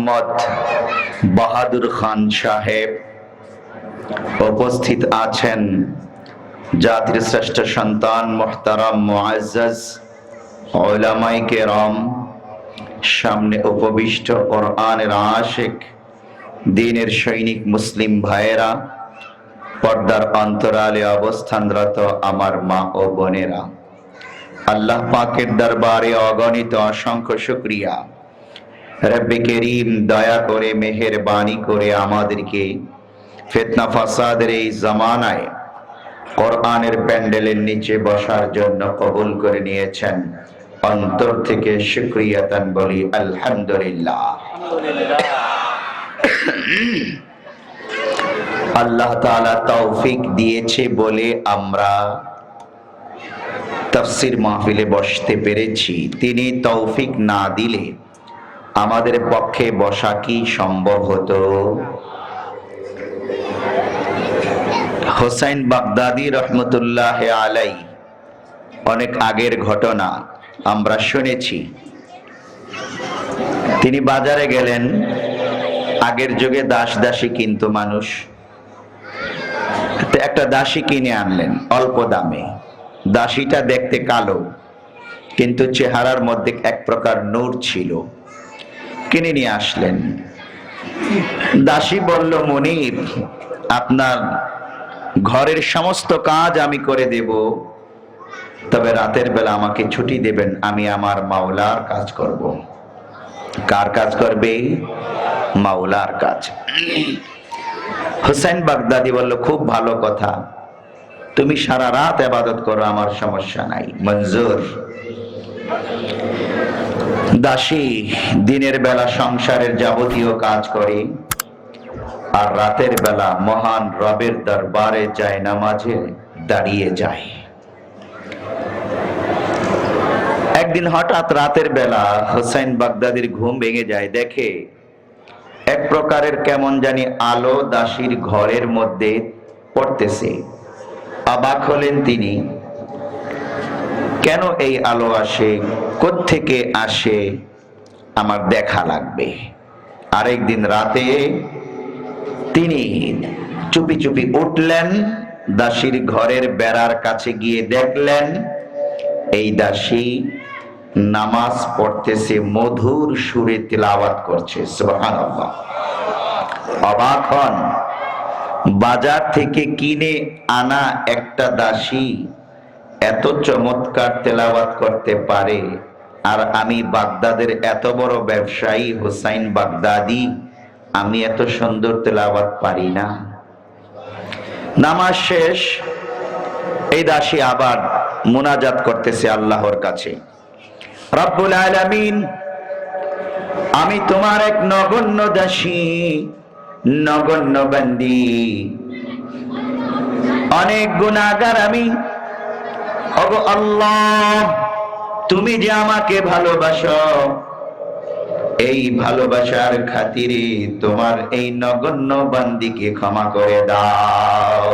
মোহাম্মদ বাহাদুর খান সাহেব উপস্থিত আছেন। জাতির শ্রেষ্ঠ সন্তান মুহতারাম মুআজ্জাজ উলামায়ে কেরাম, সামনে উপবিষ্ট কোরআনের আশিক দ্বীনের সৈনিক মুসলিম ভাইয়েরা, পর্দার অন্তরালে অবস্থানরত আমার মা ও বোনেরা, আল্লাহ পাকের দরবারে অগণিত অসংখ্য শুকরিয়া। রব্বে করিম দয়া করে মেহেরবানি করে আমাদেরকে ফিতনা ফাসাদের এই জামানায় কোরআনের প্যান্ডেলের নিচে বসার জন্য কবুল করে নিয়েছেন। অন্তর থেকে শুকরিয়াতান বলি আলহামদুলিল্লাহ। আল্লাহ তাআলা তৌফিক দিয়েছে বলে আমরা তাফসীর মাহফিলে বসতে পেরেছি। তিনি তৌফিক না দিলে আমাদের পক্ষে বসা কি সম্ভব হতো? হোসাইন বাগদাদি রহমতুল্লাহ আলাইহি অনেক আগের ঘটনা আমরা শুনেছি। তিনি বাজারে গেলেন। আগের যুগে দাস দাসী কিনতো মানুষ। একটা দাসী কিনে আনলেন অল্প দামে। দাসীটা দেখতে কালো, কিন্তু চেহারার মধ্যে এক প্রকার নূর ছিল। কিনে নিয়ে আসলেন। দাসী বলল, মনিব, আপনার ঘরের সমস্ত কাজ আমি করে দেব, তবে রাতের বেলা আমাকে ছুটি দেবেন, আমি আমার মাওলার কাজ করব। কার কাজ করবে? মাওলার কাজ। হোসেন বাগদাদি বলল, খুব ভালো কথা, তুমি সারা রাত ইবাদত করো, আমার সমস্যা নাই, মঞ্জুর। দাসী দিনের বেলা সংসারের যাবতীয় কাজ করে, আর রাতের বেলা মহান রবের দরবারে যায় নামাজে দাঁড়িয়ে যায়। একদিন হঠাৎ রাতের বেলা হোসেন বাগদাদির ঘুম ভেঙে যায়। দেখে এক প্রকারের কেমন জানি আলো দাসীর ঘরের মধ্যে পড়তেছে। অবাক হলেন তিনি, কেন এই আলো আসে, কোত্থেকে আসে, আমার দেখা লাগবে। আরেকদিন রাতে তিনি চুপি চুপি উঠলেন, দাসীর ঘরের বেড়ার কাছে গিয়ে দেখলেন এই দাসী নামাজ পড়তেছে, মধুর সুরে তিলাওয়াত করছে, সুবহানাল্লাহ। অবাক হন, বাজার থেকে কিনে আনা একটা দাসী এত চমৎকার তেলাওয়াত করতে পারে, আর আমি বাগদাদের এত বড় ব্যবসায়ী হোসাইন বাগদাদি, আমি এত সুন্দর তেলাওয়াত পারি না। নামাজ শেষ, এই দাসী আবার মুনাজাত করতেছে আল্লাহর কাছে, রব্বুল আলামিন, আমি তোমার এক নগণ্য দাসী, নগণ্য বান্দি, অনেক গুনাহগার আমি। ওগো আল্লাহ, তুমি যে আমাকে ভালোবাসো, এই ভালোবাসার খাতিরে তোমার এই নগণ্য বান্দিকে ক্ষমা করে দাও।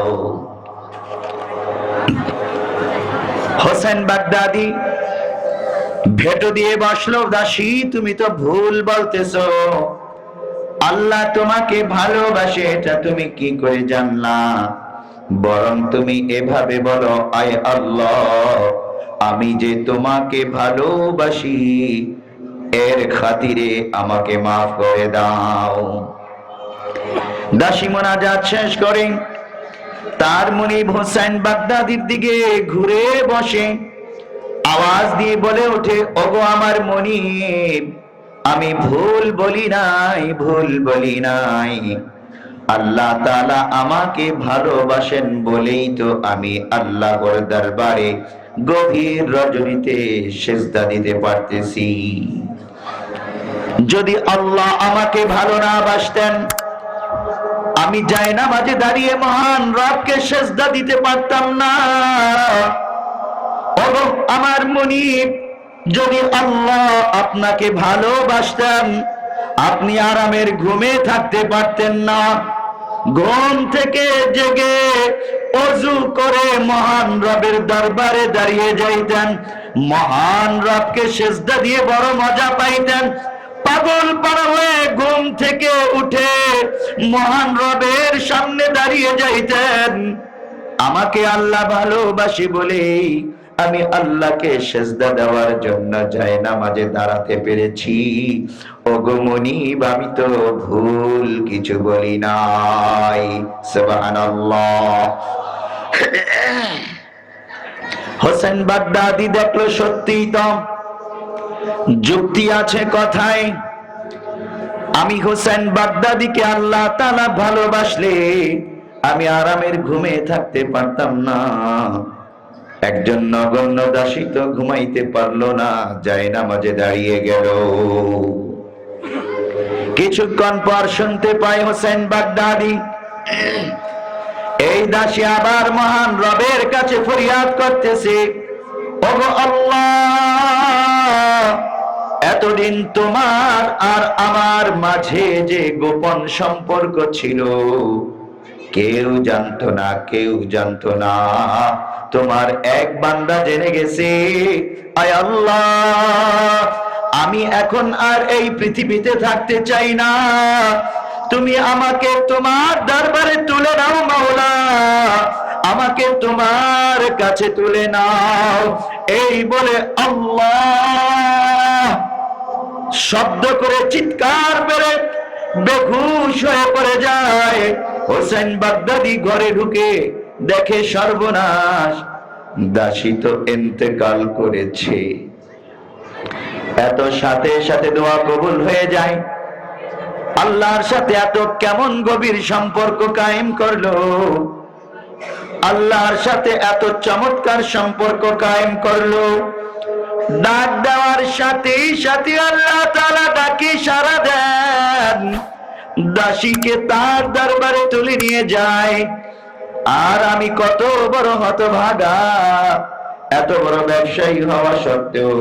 হোসেন বাগদাদি ভেটো দিয়ে বসলো, দাসী তুমি তো ভুল বলতেছো, আল্লাহ তোমাকে ভালোবাসে এটা তুমি কি করে জানলা? বরং তুমি এভাবে বলো, আয় আল্লাহ, আমি যে তোমাকে ভালোবাসি, এর খাতিরে আমাকে মাফ করে দাও। দাসী মুনাজাত শেষ করে তার মুনিব হোসেন বাগদাদির দিকে ঘুরে বসে আওয়াজ দিয়ে বলে ওঠে, ওগো আমার মুনিব, আমি ভুল বলি নাই, ভুল বলি নাই। আল্লাহ তাআলা আমাকে ভালোবাসেন বলেই তো আমি আল্লাহর দরবারে গভীর রজনীতে সিজদা দিতে পারতেছি। যদি আল্লাহ আমাকে ভালো না বাসতেন, আমি জায়নামাজে দাঁড়িয়ে মহান রবকে সিজদা দিতে পারতাম না। ওগো আমার মুনিব, যদি আল্লাহ আপনাকে ভালোবাসতেন, আপনি আরামের ঘুমে থাকতে পারতেন না। ঘুম থেকে জেগে ওযু করে মহান রবের দরবারে দাঁড়িয়ে যাইতেন, মহান রবকে সিজদা দিয়ে বড় মজা পাইতেন। পাগল পাড়া হয়ে ঘুম মহান রবের সামনে দাঁড়িয়ে যাইতেন। আমাকে আল্লাহ ভালোবাসে বলে আমি আল্লাহকে সেজদা দেওয়ার জন্য জায়নামাজে দাঁড়াতে পেরেছি। ওগো মুনিব, আমি তো ভুল কিছু বলি নাই। সুবহানাল্লাহ। হোসেন বাগদাদি দেখলো সত্যিই তো যুক্তি আছে কথায়। আমি হোসেন বাগদাদিকে আল্লাহ তাআলা ভালোবাসলে আমি আরামের ঘুমে থাকতে পারতাম না। একজন নগণ্য দাসী তো ঘুমাইতে পারলো না, জায়নামাজে দাঁড়িয়ে গেল। কিছুক্ষণ পর শুনতে পাই হোসেন বাগদাদি এই দাসী আবার মহান রবের কাছে ফরিয়াদ করতেছে, ওগো আল্লাহ, এতদিন তোমার আর আমার মাঝে যে গোপন সম্পর্ক ছিল কেউ জানতো না, কেউ জানতো না। তোমার এক বান্দা জেনে গেছে। আয় আল্লাহ, আমি এখন আর এই পৃথিবীতে থাকতে চাই না। তুমি আমাকে তোমার দরবারে তুলে নাও মাওলা, আমাকে তোমার কাছে তুলে নাও। এই বলে আল্লাহ শব্দ করে চিৎকার করে বেহুশ হয়ে পড়ে যায়। হোসেন বাগদাদি ঘরে ঢুকে দেখে সর্বনাশ, দাসী তো ইন্তেকাল করেছে। এত সাথে সাথে দোয়া কবুল হয়ে যায়। আল্লাহর সাথে এত কেমন গভীর সম্পর্ক কায়েম করলো, আল্লাহর সাথে এত চমৎকার সম্পর্ক কায়েম করলো। ডাক দেওয়ার সাথে সাথে আল্লাহ তাআলা ডাকে সাড়া দেন, দাসীকে তার দরবারে তুলে নিয়ে যায়। আর আমি কত বড় হতভাগা, এত বড় ব্যবসায়ী হওয়া সত্ত্বেও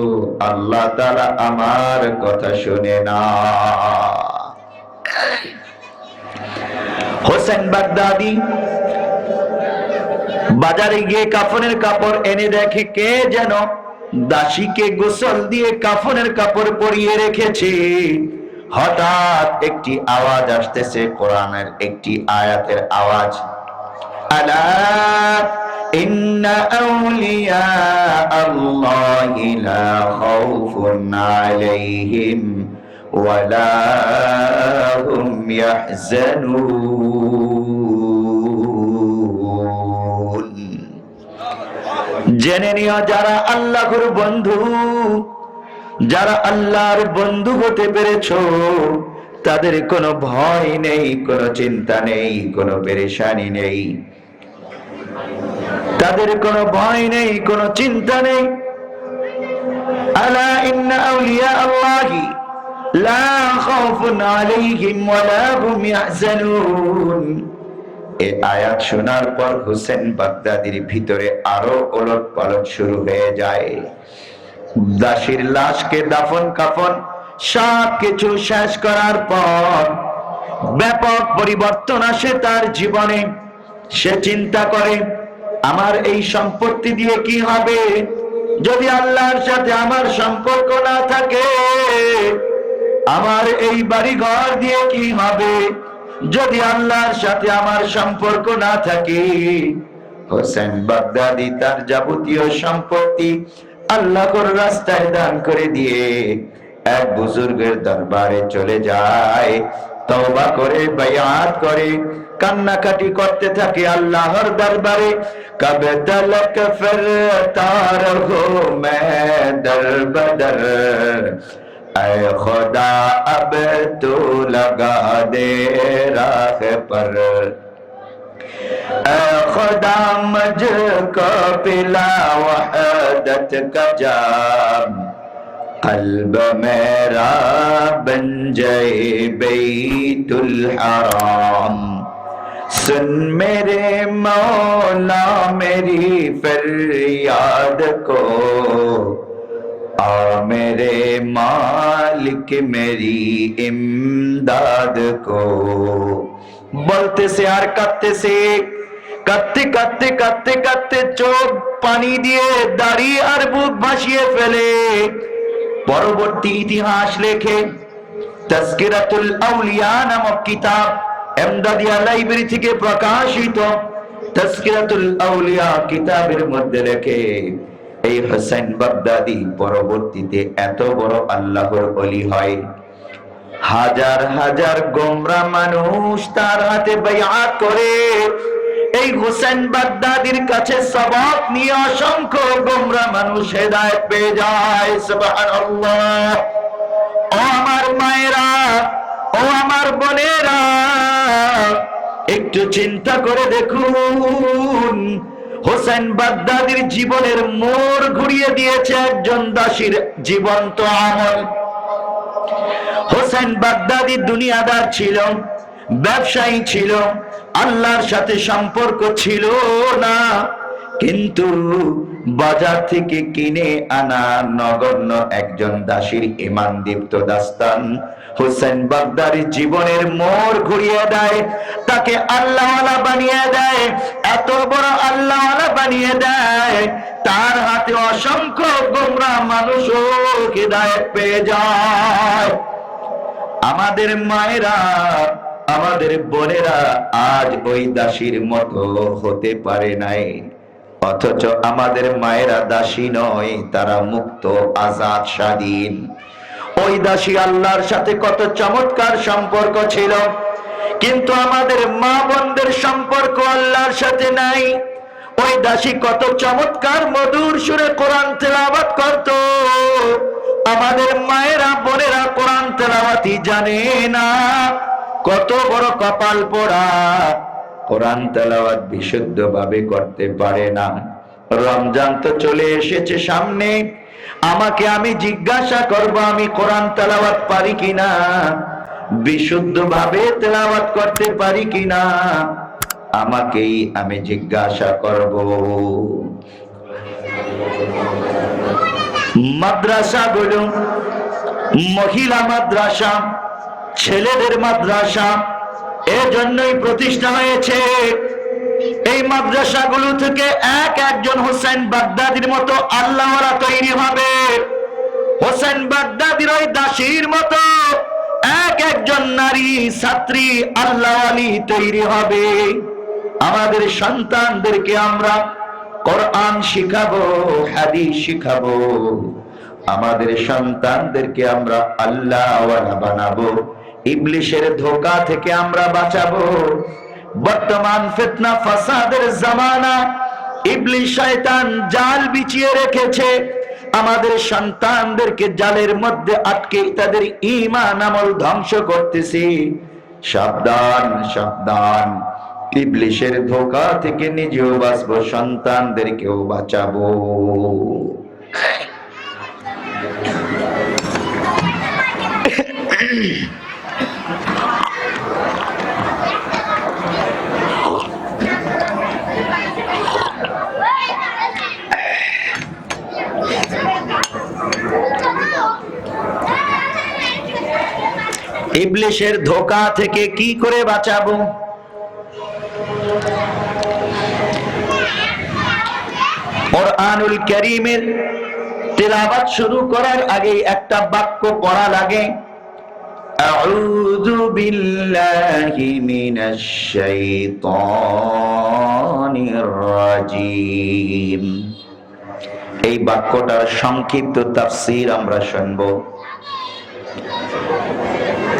আল্লাহ তাআলা আমার কথা শুনে না। হোসেন বাগদাদি বাজারে গিয়ে কাফনের কাপড় এনে দেখে কে যেন দাসীকে গোসল দিয়ে কাফনের কাপড় পরিয়ে রেখেছে। হঠাৎ একটি আওয়াজ আসতেছে, কোরআনের একটি আয়াতের আওয়াজ, আলা ইন্না আউলিয়া আল্লাহি লা খাউফুন আলাইহিম ওয়ালা হুম ইয়াহজানুন। জেনে নিও, যারা আল্লাহর বন্ধু, যারা আল্লাহর বন্ধু হতে পেরেছো, তাদের কোনো ভয় নেই, কোনো চিন্তা নেই, কোনো পেরেশানি নেই, তাদের কোনো ভয় নেই, কোনো চিন্তা নেই। আলা ইন্না আউলিয়া আল্লাহি লা খাউফুন আলাইহিম ওয়ালা হুম ইয়াহজানুন। এই আয়াত শোনার পর হোসেন বাগদাদির ভিতরে আরো ওলট পালট শুরু হয়ে যায়। দাসীর লাশকে দাফন কাফন সব কিছু শেষ করার পর ব্যাপক পরিবর্তন আসে তার জীবনে। সে চিন্তা করে, আমার এই সম্পত্তি দিয়ে কি হবে যদি আল্লাহর সাথে আমার সম্পর্ক না থাকে? আমার এই বাড়ি ঘর দিয়ে কি হবে যদি আল্লাহর সাথে আমার সম্পর্ক না থাকে? হোসেন বাগদাদি তার যাবতীয় সম্পত্তি আল্লাহর রাস্তায় দান করে দিয়ে এক বুজুর্গের দরবারে চলে যায়। তওবা করে বায়াত করে কান্নাকাটি করতে থাকে আল্লাহর দরবারে। কবে তলক ফিরতা রহো মে দর বদর, ऐ खुदा अब तू लगा दे राह पर, ऐ खुदा मुझको पिला वहदत का जाम, कल्ब मेरा बन जाए बैतुल हराम। सुन मेरे मौला मेरी फरियाद को, आ मेरे मालिक मेरी इमदाद को। বলতেছে আর কাঁদতেছে, কাঁদতে কাঁদতে কাঁদতে কাঁদতে চোখ পানি দিয়ে দাড়ি আর বুক ভাসিয়ে ফেলে। পরবর্তী ইতিহাস লেখে তাজকিরাতুল আউলিয়া নামক কিতাব এমদাদিয়া লাইব্রেরি থেকে প্রকাশিত তাজকিরাতুল আউলিয়া কিতাবের মধ্যে লেখে, এই হোসেন বাগদাদি পরবর্তীতে এত বড় আল্লাহর ওলি হয়, হাজার হাজার গোমরা মানুষ তার হাতে বাইআত করে এই হোসেন বাগদাদির কাছে সবক নিয়ে অসংখ্য গোমরা মানুষ হেদায়েত পেয়ে যায়। সুবহানাল্লাহ। ও আমার মায়েরা, ও আমার বোনেরা, একটু চিন্তা করে দেখুন, হোসেন বাগদাদির জীবনের মোড় ঘুরিয়ে দিয়েছে একজন দাসীর জীবন্ত আমল। হোসেন বাগদাদি দুনিয়াদার ছিল, ব্যবসায়ী ছিল, আল্লাহর সাথে সম্পর্ক ছিল না, কিন্তু বাজার থেকে কিনে আনা নগণ্য একজন দাসীর ঈমান দীপ্ত দাস্তান হোসেন বাগদাদির জীবনের মোড় ঘুরিয়ে দেয়, তাকে আল্লাহওয়ালা বানিয়ে দেয়, এত বড় আল্লাহওয়ালা বানিয়ে দেয়, তার হাতে অসংখ্য গোমরা মানুষও হিদায়াত পেয়ে যায়। আমাদের মায়েরা, আমাদের বোনেরা আজ ওই দাসীর মতো হতে পারে নাই, অথচ আমাদের মায়েরা দাসী নয়, তারা মুক্ত, আজাদ, স্বাধীন। ওই দাসী আল্লাহর সাথে কত চমৎকার সম্পর্ক ছিল, কিন্তু আমাদের মা বোনদের সম্পর্ক আল্লাহর সাথে নাই। ওই দাসী কত চমৎকার মধুর সুরে কোরআন তেলাওয়াত করত, আমাদের মায়েরা বোনেরা কোরআন তেলাওয়াতই জানে না। কত বড় কপাল পোড়া, কোরআন তেলাওয়াত বিশুদ্ধ ভাবে করতে পারে না। রমজান তো চলে এসেছে সামনে, আমাকে আমি জিজ্ঞাসা করব আমি কোরআন তেলাওয়াত পারি কিনা, বিশুদ্ধ ভাবে তেলাওয়াত করতে পারি কিনা, আমাকেই আমি জিজ্ঞাসা করব। মাদ্রাসাগুলো, মহিলা মাদ্রাসা, ছেলেদের মাদ্রাসা এজন্যই প্রতিষ্ঠা হয়েছে। এই মাদ্রাসাগুলো থেকে একজন হোসেন বাগদাদির মতো আল্লাহওয়ালা তৈরি হবে, হোসেন বাগদাদির ওই দাসীর মতো একজন নারী ছাত্রী আল্লাহওয়ালি তৈরি হবে। আমাদের সন্তানদেরকে আমরা কোরআন শিখাবো, হাদিস শিখাবো, আমাদের সন্তানদেরকে আমরা আল্লাহওয়ালা বানাবো, ইবলিশের ধোঁকা থেকে আমরা বাঁচাবো। বর্তমান ফিতনা ফাসাদের জামানা, ইবলিশ শয়তান জাল বিছিয়ে রেখেছে, আমাদের সন্তানদেরকে জালের মধ্যে আটকে তাদের ঈমান আমল ধ্বংস করতেছে। সাবধান, সাবধান, ইবলিশের ধোঁকা থেকে নিজেও বাঁচবো, সন্তানদেরকেও বাঁচাবো। ইবলিশের ধোঁকা থেকে কি করে বাঁচাবো? কুরআনুল কারীমের তেলাওয়াত শুরু করার আগে একটা বাক্য পড়া লাগে, আউযু বিল্লাহি মিনাশ শাইতানির রাজীম। এই বাক্যটার সংক্ষিপ্ত তাফসীর আমরা শুনব।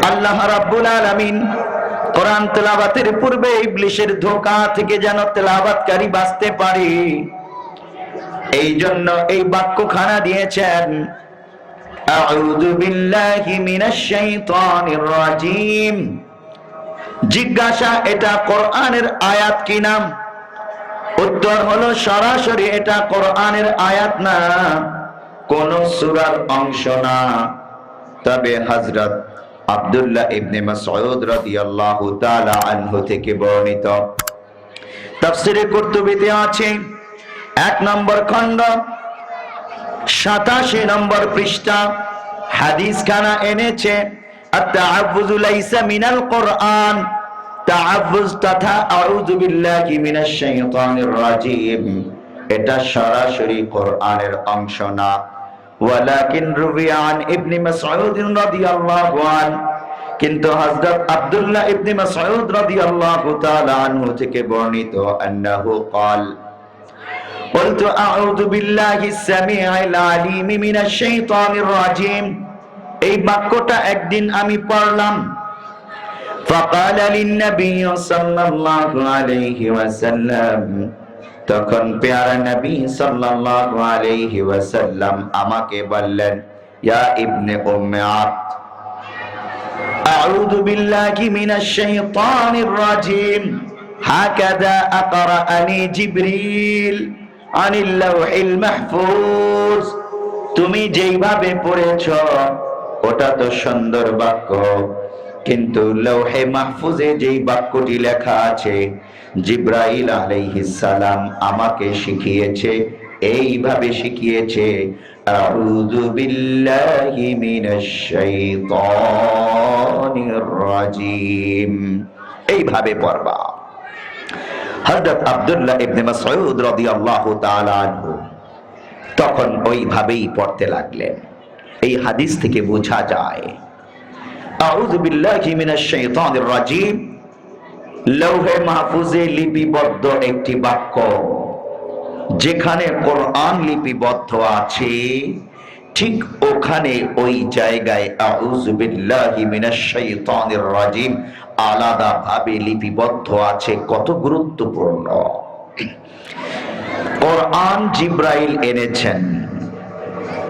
আল্লাহ রাব্বুল আলামিন কোরআন তেলাওয়াতের পূর্বে ইবলিশের ধোঁকা থেকে যেন তেলাওয়াতকারী বাঁচতে পারে, এই জন্য এই বাক্যখানা দিয়েছেন, আউযু বিল্লাহি মিনাশ শাইতানির রাজীম। জিজ্ঞাসা, এটা কোরআনের আয়াত কি না? উত্তর হলো সরাসরি এটা কোরআনের আয়াত না, কোন সূরার অংশ না। তবে হযরত আব্দুল্লাহ ইবনে মাসউদ রাদিয়াল্লাহু তাআলা আনহু থেকে বর্ণিত তাফসীরে কুরতুবীতে আছে 1 নম্বর খণ্ড 87 নম্বর পৃষ্ঠা হাদিস খানা এনেছে, আত-তাআব্বুযু লাইসা মিনাল কোরআন, তাআব্বুয তথা আউযু বিল্লাহি মিনাশ শাইতানির রাজীম এটা সরাসরি কোরআনের অংশ না। ওয়ালাকিন রুবিয়া আন ইবনে মাসউদ রাদিয়াল্লাহু আনহু, কিন্তু হযরত আব্দুল্লাহ ইবনে মাসউদ রাদিয়াল্লাহু তাআলা আনহু থেকে বর্ণিত আন্নাহু قال قلت اعوذ بالله السميع العليم من الشيطان الرجيم এই বাক্যটা একদিন আমি পড়লাম فقال للنبي صلى الله عليه وسلم তখন প্যারা নবী সাল্লাল্লাহু আলাইহি ওয়াসাল্লাম আমাকে বললেন ইয়া ইবনে উম্মে আবদ আউযু বিল্লাহি মিনাশ শাইতানির রাজীম হাকাযা আকরানি জিবরিল আনিল লাওহিল মাহফুজ তুমি যেইভাবে পড়েছো ওটা তো সুন্দর বাক্য কিন্তু লৌহে মাহফুজে যেই বাক্যটি লেখা আছে জিবরাইল আলাইহিস সালাম আমাকে শিখিয়েছে এইভাবে শিখিয়েছে আউযু বিল্লাহি মিনাশ শাইতানির রাজীম এইভাবে পড়বা হযরত আব্দুল্লাহ ইবনে মাসউদ রাদিয়াল্লাহু তাআলা আনহু তখন ওইভাবেই পড়তে লাগলেন এই হাদিস থেকে বোঝা যায় আউযু বিল্লাহি মিনাশ শাইতানির রাজীম লৌহে মাহফুজে লিপিবদ্ধ একটি বাক্য যেখানে কোরআন লিপিবদ্ধ আছে ঠিক ওখানে ওই জায়গায় আউযু বিল্লাহি মিনাশ শাইতানির রাজীম আলাদা ভাবে লিপিবদ্ধ আছে কত গুরুত্বপূর্ণ কোরআন জিবরাইল এনেছেন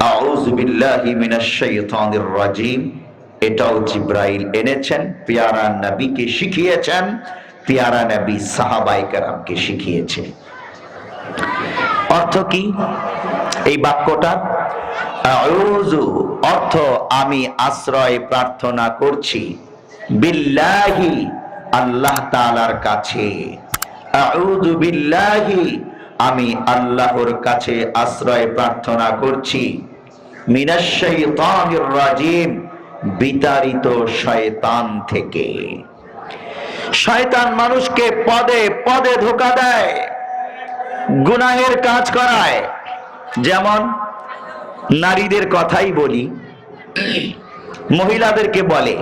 আউযু বিল্লাহি মিনাশ শাইতানির রাজীম এটাও জিবরাইল এনেছেন প্যারা নবীকে শিখিয়েছেন প্যারা নবী সাহাবায়ে কেরামকে শিখিয়েছে অর্থ কি এই বাক্যটা আউযু অর্থ আমি আশ্রয় প্রার্থনা করছি বিল্লাহি আল্লাহ তাআলার কাছে আউযু বিল্লাহি আমি আল্লাহর কাছে আশ্রয় প্রার্থনা করছি মিনাশ শাইতানির রাজীম বিতাড়িত শয়তান থেকে শয়তান মানুষকে পদে পদে ধোঁকা দেয় গুনাহের কাজ করায় যেমন নারীদের কথাই বলি মহিলাদেরকে বলে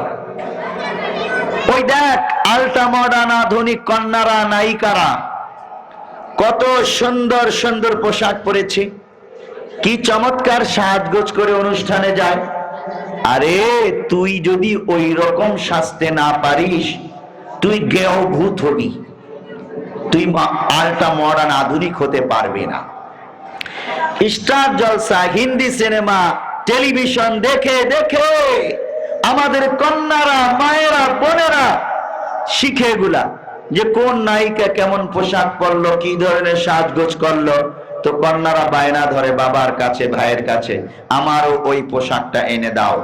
ওই দেখ আল্ট্রা মডার্ন আধুনিক কন্যারা নায়িকারা কত সুন্দর সুন্দর পোশাক পরেছে কি চমৎকার সাজগোজ করে অনুষ্ঠানে যায় আরে তুই যদি ওই রকম সাজতে না পারিস তুই গেও ভূত হবি তুই আল্ট্রা মডার্ন আধুনিক হতে পারবে না স্টার জলসা হিন্দি সিনেমা টেলিভিশন দেখে দেখে আমাদের কন্যারা মায়েরা বোনেরা শিখে এগুলা যে কোন নায়িকা কেমন পোশাক পরলো কি ধরনের সাজগোজ করলো তো কন্যারা বায়না ধরে বাবার কাছে ভাইয়ের কাছে আমারও ওই পোশাকটা এনে দাও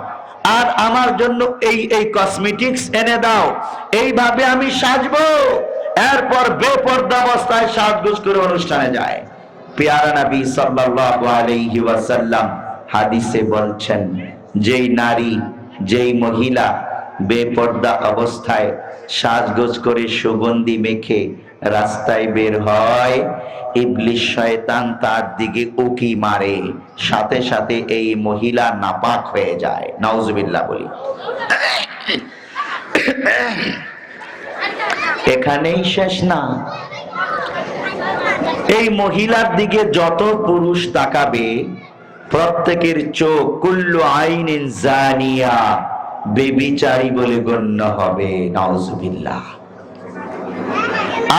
আর আমার জন্য এই এই কসমেটিক্স এনে দাও এইভাবে আমি সাজবো এরপর বেপরদা অবস্থায় সাজগোজ করে অনুষ্ঠানে যায় প্যারা নবী সাল্লাল্লাহু আলাইহি ওয়াসাল্লাম হাদিসে বলছেন যেই নারী যেই মহিলা বেপরদা অবস্থায় সাজগোজ করে সুগন্ধি মেখে রাস্তায় বের হয় ইবলিস শয়তান তার দিকে উকি মারে সাথে সাথে এই মহিলা নাপাক হয়ে যায় নাউজুবিল্লাহ বলি এখানেই শেষ না এই মহিলার দিকে যত পুরুষ তাকাবে প্রত্যেকের চোখ কুল্লু আইনিন জানিয়া বেবিচারী বলে গণ্য হবে নাউজুবিল্লাহ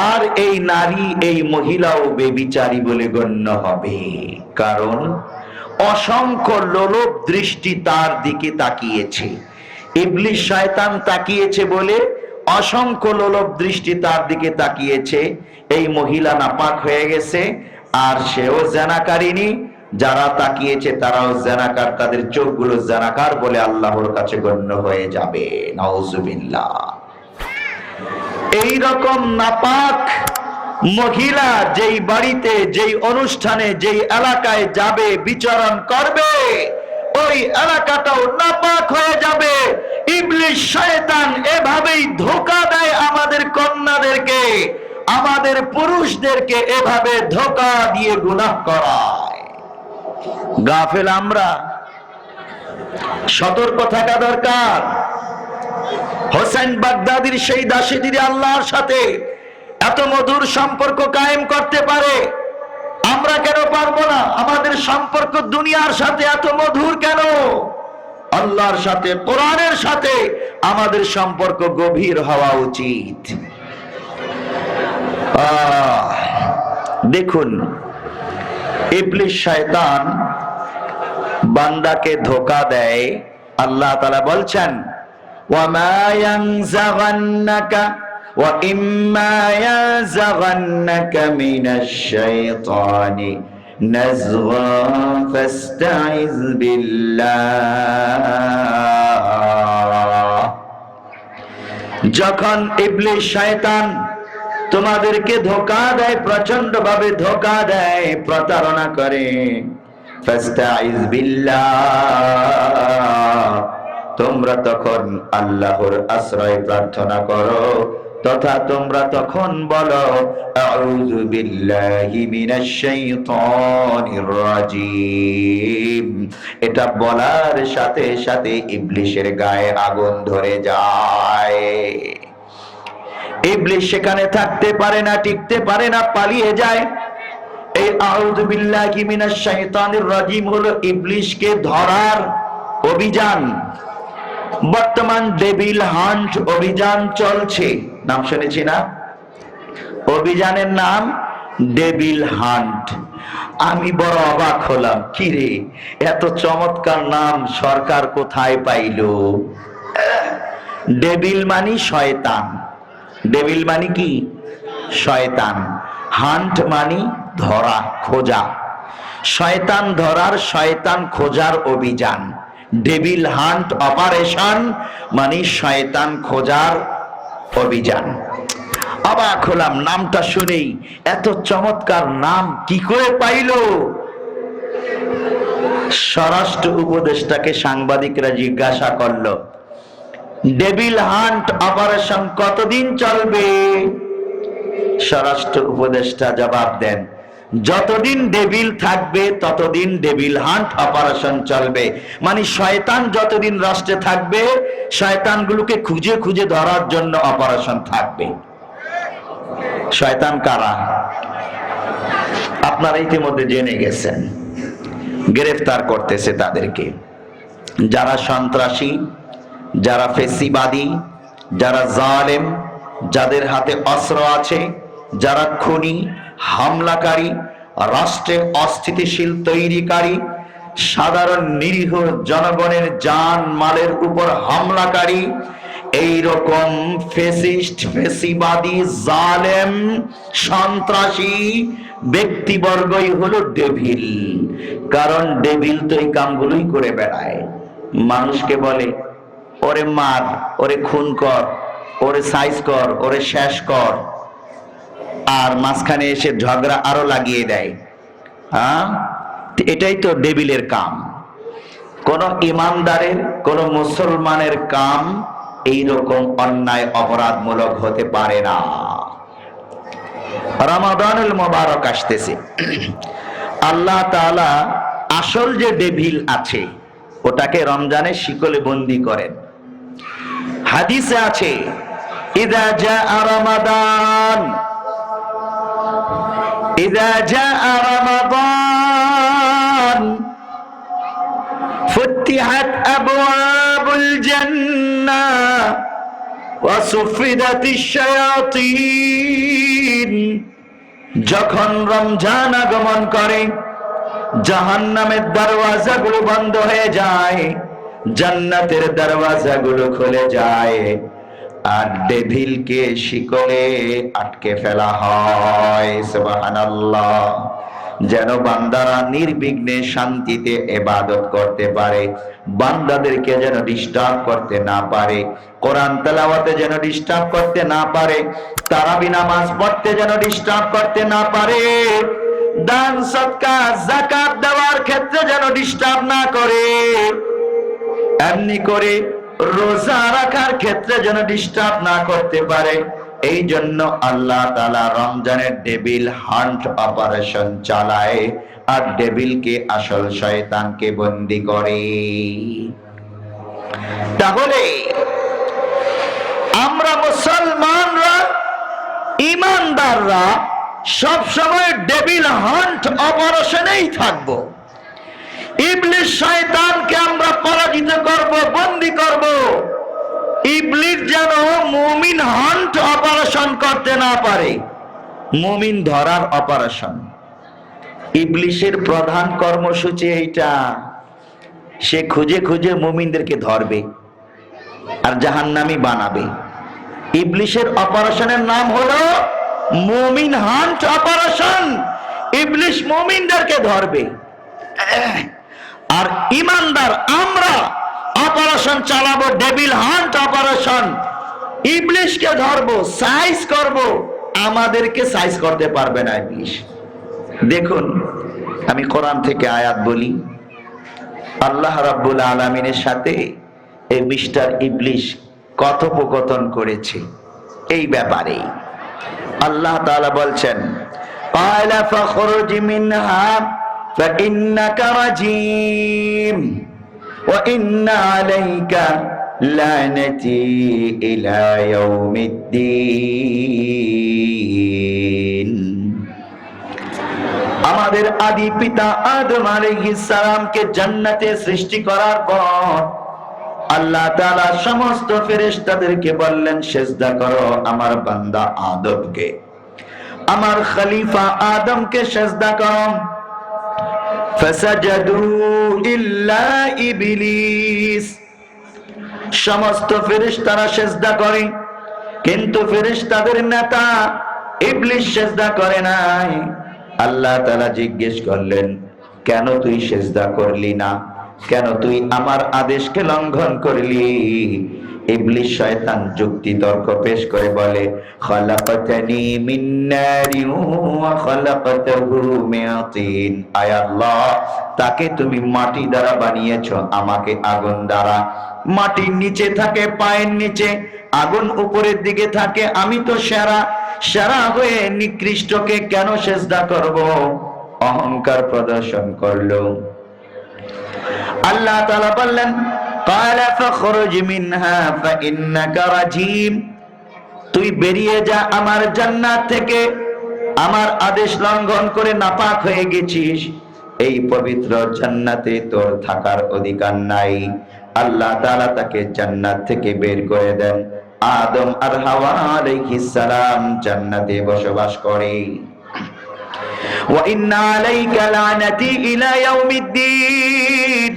আর এই নারী এই মহিলাও বেবিচারী বলে গণ্য হবে কারণ অসংখ্য লোলুপ দৃষ্টি তার দিকে তাকিয়েছে ইবলিস শয়তান তাকিয়েছে বলে অসংখ্য লোলুপ দৃষ্টি তার দিকে তাকিয়েছে এই মহিলা নাপাক হয়ে গেছে আর সেও জানাকারিনী যারা তাকিয়েছে তারাও জানাকার তাদের চোখগুলো জানাকার বলে আল্লাহর কাছে গণ্য হয়ে যাবে নাউজুবিল্লাহ এই রকম নাপাক মহিলা যেই বাড়িতে যেই অনুষ্ঠানে যেই এলাকায় যাবে বিচরণ করবে ওই এলাকাটাও নাপাক হয়ে যাবে ইবলিস শয়তান এভাবেই ধোঁকা দেয় আমাদের কন্যাদেরকে আমাদের পুরুষদেরকে এভাবে ধোঁকা দিয়ে গুনাহ করায় গাফেল আমরা সতর্ক থাকা দরকার হোসেন বাগদাদির সেই দাসী যদি আল্লাহর সাথে এত মধুর সম্পর্ক কায়েম করতে পারে, আমরা কেন পারবো না? আমাদের সম্পর্ক দুনিয়ার সাথে এত মধুর কেন? আল্লাহর সাথে, কোরআনের সাথে আমাদের সম্পর্ক গভীর হওয়া উচিত। দেখুন, ইবলিস শয়তান বান্দাকে ধোঁকা দেয়। আল্লাহ তাআলা বলছেন, ওয়ামা ইয়ানজাগান্নাকা ওয়া ইম্মা ইয়ানজাগান্নাকা মিনাশ শাইতানি নাযগান ফাস্তাইজ বিল্লাহ। যখন ইবলিস শয়তান তোমাদেরকে ধোঁকা দেয়, প্রচন্ড ভাবে ধোঁকা দেয়, প্রতারণা করে, ফাস্তাইজ বিল্লাহ, তোমরা তখন আল্লাহর আশ্রয় প্রার্থনা করো, তথা তোমরা তখন বলো আউযু বিল্লাহি মিনাশ শাইতানির রাজিম। এটা বলার সাথে সাথে ইবলিসের গায়ে আগুন ধরে যায়। ইবলিস সেখানে থাকতে পারে না, টিকতে পারে না, পালিয়ে যায়। এই আউযু বিল্লাহি মিনাশ শাইতানির রাজিম হলো ইবলিসকে ধরার অভিযান। বর্তমান ডেভিল হান্ট অভিযান চলছে, নাম শুনেছি না? অভিযানের নাম ডেভিল হান্ট। আমি বড় অবাক হলাম, কি রে, এত চমৎকার নাম সরকার কোথায় পাইলো? ডেভিল মানি শয়তান। ডেভিল মানি কি? শয়তান। হান্ট মানি ধরা, খোঁজা। শয়তান ধরার, শয়তান খোঁজার অভিযান। ডেভিল হান্ট অপারেশন মানে শয়তান খোঁজার অভিযান। অবাক হলাম নামটা শুনেই, এত চমৎকার নাম কি করে পাইলো? স্বরাষ্ট্র উপদেষ্টাকে সাংবাদিকরা জিজ্ঞাসা করলো, ডেভিল হান্ট অপারেশন কতদিন চলবে? স্বরাষ্ট্র উপদেষ্টা জবাব দেন, যতদিন ডেভিল থাকবে ততদিন ডেভিল হান্ট অপারেশন চলবে। মানে শয়তান যতদিন রাষ্ট্রে থাকবে, শয়তানগুলোকে খুঁজে খুঁজে ধরার জন্য অপারেশন থাকবে। শয়তান কারা? আপনারা ইতিমধ্যে জেনে গেছেন। গ্রেফতার করতেছে তাদেরকে, যারা সন্ত্রাসী, যারা ফেসিবাদী, যারা জালেম, যাদের হাতে অস্ত্র আছে, যারা খুনি, হামলাকারী, রাষ্ট্রে অস্থিতিশীল তৈরিকারী, সাধারণ নিরীহ জনগণের জান মালের উপর হামলাকারী, এই রকম ফেসিস্ট, ফেসিবাদী, জালেম, সন্ত্রাসী ব্যক্তিবর্গই হলো ডেভিল। কারণ ডেভিল তো এই কামগুলোই করে বেড়ায়। মানুষকে বলে ওরে মার, ওরে খুন কর, ওরে সাইজ কর, ওরে শেষ কর, আর মাঝখানে এসে ঝগড়া আরো লাগিয়ে দেয়। এটাই তো ডেভিলের কাম। কোন ইমানদারের, কোন মুসলমানের কাম এইরকম অন্যায় অপরাধমূলক হতে পারে না। রমাদানুল মুবারক আসতেছে। আল্লাহ তাআলা আসল যে ডেভিল আছে ওটাকে রমজানের শিকলে বন্দী করেন। হাদিসে আছে, ইযা জাআ রমাদান, ইযা জাআ রমাদান ফুতিহাত আবওয়াবুল জান্নাহ ওয়া সুফিদাতিশ শায়াতিন। যখন রমজান আগমন করে, জাহান্নামের দরওয়াজাগুলো বন্ধ হয়ে যায়, জান্নাতের দরওয়াজাগুলো খুলে যায়, আর ডেভিলকে শিকলে আটকে ফেলা হয়। সুবহানাল্লাহ। যেন বান্দারা নির্বিঘ্নে শান্তিতে ইবাদত করতে পারে, বান্দাদেরকে যেন ডিস্টার্ব করতে না পারে, কোরআন তেলাওয়াতে যেন ডিস্টার্ব করতে না পারে, তারাবি নামাজ পড়তে যেন ডিস্টার্ব করতে না পারে, দান সদকা যাকাত দেওয়ার ক্ষেত্রে যেন ডিস্টার্ব না করে, এমনি করে রোজা রাখার ক্ষেত্রে যেন ডিস্টার্ব না করতে পারে। এই জন্য আল্লাহ তাআলা রমজানের ডেভিল হান্ট অপারেশন চালায়, আর ডেভিলকে, আসল শয়তানকে বন্দী করে। তাহলে আমরা মুসলমানরা, ইমানদাররা সব সময় ডেভিল হান্ট অপারেশনেই থাকব। ইবলিস শয়তানকে আমরা পরাজিত করব, বন্দী করব। ইবলিস যেন মুমিন হান্ট অপারেশন করতে না পারে, মুমিন ধরার অপারেশন। ইবলিসের প্রধান কর্মসূচি এইটা, সে খুঁজে খুঁজে মুমিনদেরকে ধরবে আর জাহান্নামী বানাবে। ইবলিসের অপারেশনের নাম হলো মুমিন হান্ট অপারেশন। ইবলিস মুমিনদেরকে ধরবে, আর ইমানদার আমরা অপারেশন চালাবো, ডেভিল হান্ট অপারেশন। ইবলিসকে ধরবো, সাইজ করব, আমাদেরকে সাইজ করতে পারবে না ইবলিস। দেখুন, আমি কোরআন থেকে আয়াত বলি। আল্লাহ রাব্বুল আলামিনের সাথে এই মিস্টার ইবলিস কথোপকথন করেছে এই ব্যাপারে। আল্লাহ তাআলা বলছেন, ক্বালা ফাখরুজ মিনহা ফাইন্নাকা রাজিম ওয়া ইন্না আলাইকা লানাতি ইলা ইয়াউমিদ্দিন। আমাদের আদি পিতা আদম আলাইহিস সালামকে জান্নাতে সৃষ্টি করার পর আল্লাহ তাআলা সমস্ত ফেরেশতাদেরকে বললেন, সিজদা করো আমার বান্দা আদমকে, আমার খলিফা আদমকে সিজদা করো। ফাসাজাদু ইল্লা ইবলিস, সমস্ত ফেরেশতারা সিজদা করে, কিন্তু ফেরেশতাদের নেতা ইবলিস সিজদা করে নাই। আল্লাহ তাআলা জিজ্ঞেস করলেন, কেন তুই সিজদা করলি না? কেন তুই আমার আদেশকে লঙ্ঘন করলি? ইবলিস শয়তান যুক্তি তর্ক পেশ করে বলে, খালাকাতানি মিন নারিন ওয়া খালাকাতাহু মিন তিন। আয় আল্লাহ, তাকে তুমি মাটি দ্বারা বানিয়েছো, আমাকে আগুন দ্বারা। মাটির নিচে থাকে পায়ের নিচে, আগুন উপরের দিকে থাকে। আমি তো সেরা, সেরা হয়ে নিকৃষ্টকে কেন সিজদা করব? অহংকার প্রদর্শন করলো। আল্লাহ তাআলা বললেন, ক্বালা ফাখরুজ মিনহা ফাইন্নাকা রাজিম, তুই বেরিয়ে যা আমার জান্নাত থেকে। আমার আদেশ লঙ্ঘন করে নাপাক হয়ে গেছিস, এই পবিত্র জান্নাতে তোর থাকার অধিকার নাই। আল্লাহ তাআলা তাকে জান্নাত থেকে বের করে দেন। আদম আর হাওয়া আলাইহিস সালাম জান্নাতে বসবাস করে। ওয়া ইন্না আলাইকা লানাতি ইলা ইয়াউমিদ্দিন,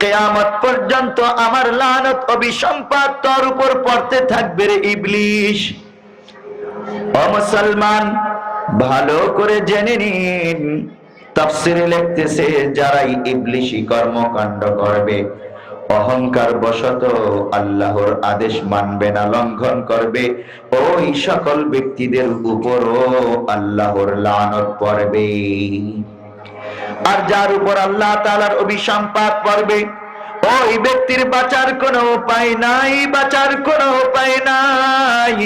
কিয়ামত পর্যন্ত আমার লানত অভিসম্পাত তোর উপর পড়তে থাকবে রে ইবলিস। ও মুসলমান, ভালো করে জেনে নিন, তাফসীরে লিখতেছে যারাই ইবলিশি কর্মকাণ্ড করবে, অহংকার বশত আল্লাহর আদেশ মানবে না, লঙ্ঘন করবে, ওই সকল ব্যক্তিদের উপরও আল্লাহর লানত পড়বে। আর যার উপর আল্লাহ তাআলার অভিসম্পাত পড়বে, ওই ব্যক্তির বাঁচার কোনো উপায় নাই, বাঁচার কোনো উপায় নাই।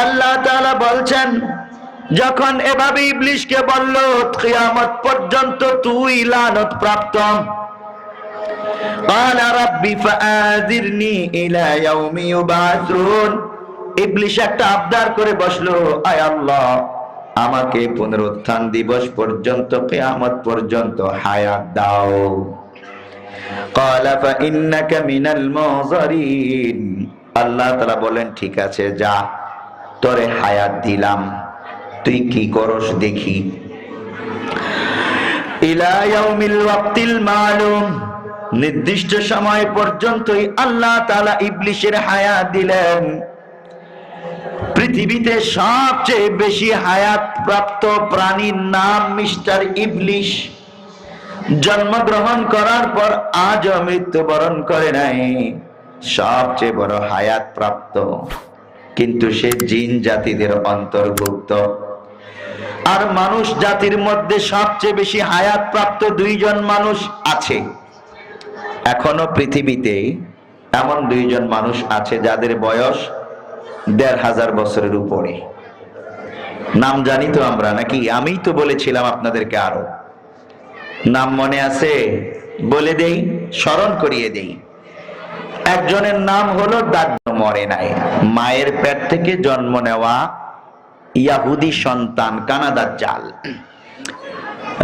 আল্লাহ তাআলা বলছেন, যখন এভাবে ইবলিসকে বলল কিয়ামত পর্যন্ত তুই লানত প্রাপ্ত, ক্বালা রাব্বি ফাআযিরনি ইলা ইয়াউমি ইউবাসুন, ইবলিস একটা আবদার করে বসলো, আয় আল্লাহ, আমাকে পুনরুত্থান দিবস পর্যন্ত, কিয়ামত পর্যন্ত হায়াত দাও। ক্বালা ফাইন্নাকা মিনাল মুযরিন, আল্লাহ তাআলা বলেন, ঠিক আছে, যা, তোরে হায়াত দিলাম, তুই কি করস দেখি। ইলা ইয়াউমিল ওয়াক্তিল মালুম, নির্দিষ্ট সময় পর্যন্তই আল্লাহ তাআলা ইবলিসের হায়াত দিলেন। পৃথিবীতে সবচেয়ে বেশি হায়াত প্রাপ্ত প্রাণীর নাম মিস্টার ইবলিস। জন্মগ্রহণ করার পর আজও মৃত্যুবরণ করে নাই, সবচেয়ে বড় হায়াত প্রাপ্ত, কিন্তু সে জিন জাতিদের অন্তর্ভুক্ত। আর মানুষ জাতির মধ্যে সবচেয়ে বেশি হায়াত প্রাপ্ত দুইজন মানুষ আছে। এখনো পৃথিবীতে এমন দুইজন মানুষ আছে যাদের বয়স ১৫০০ বছরের উপরে। নাম জানি তো আমরা, নাকি? আমি তো বলেছিলাম আপনাদেরকে, আরো নাম মনে আছে? বলে দেই, স্মরণ করিয়ে দেই। একজনের নাম হলো দাজ্জাল, মরে নাই, মায়ের পেট থেকে জন্ম নেওয়া ইয়াহুদি সন্তান কানা দাজ্জাল।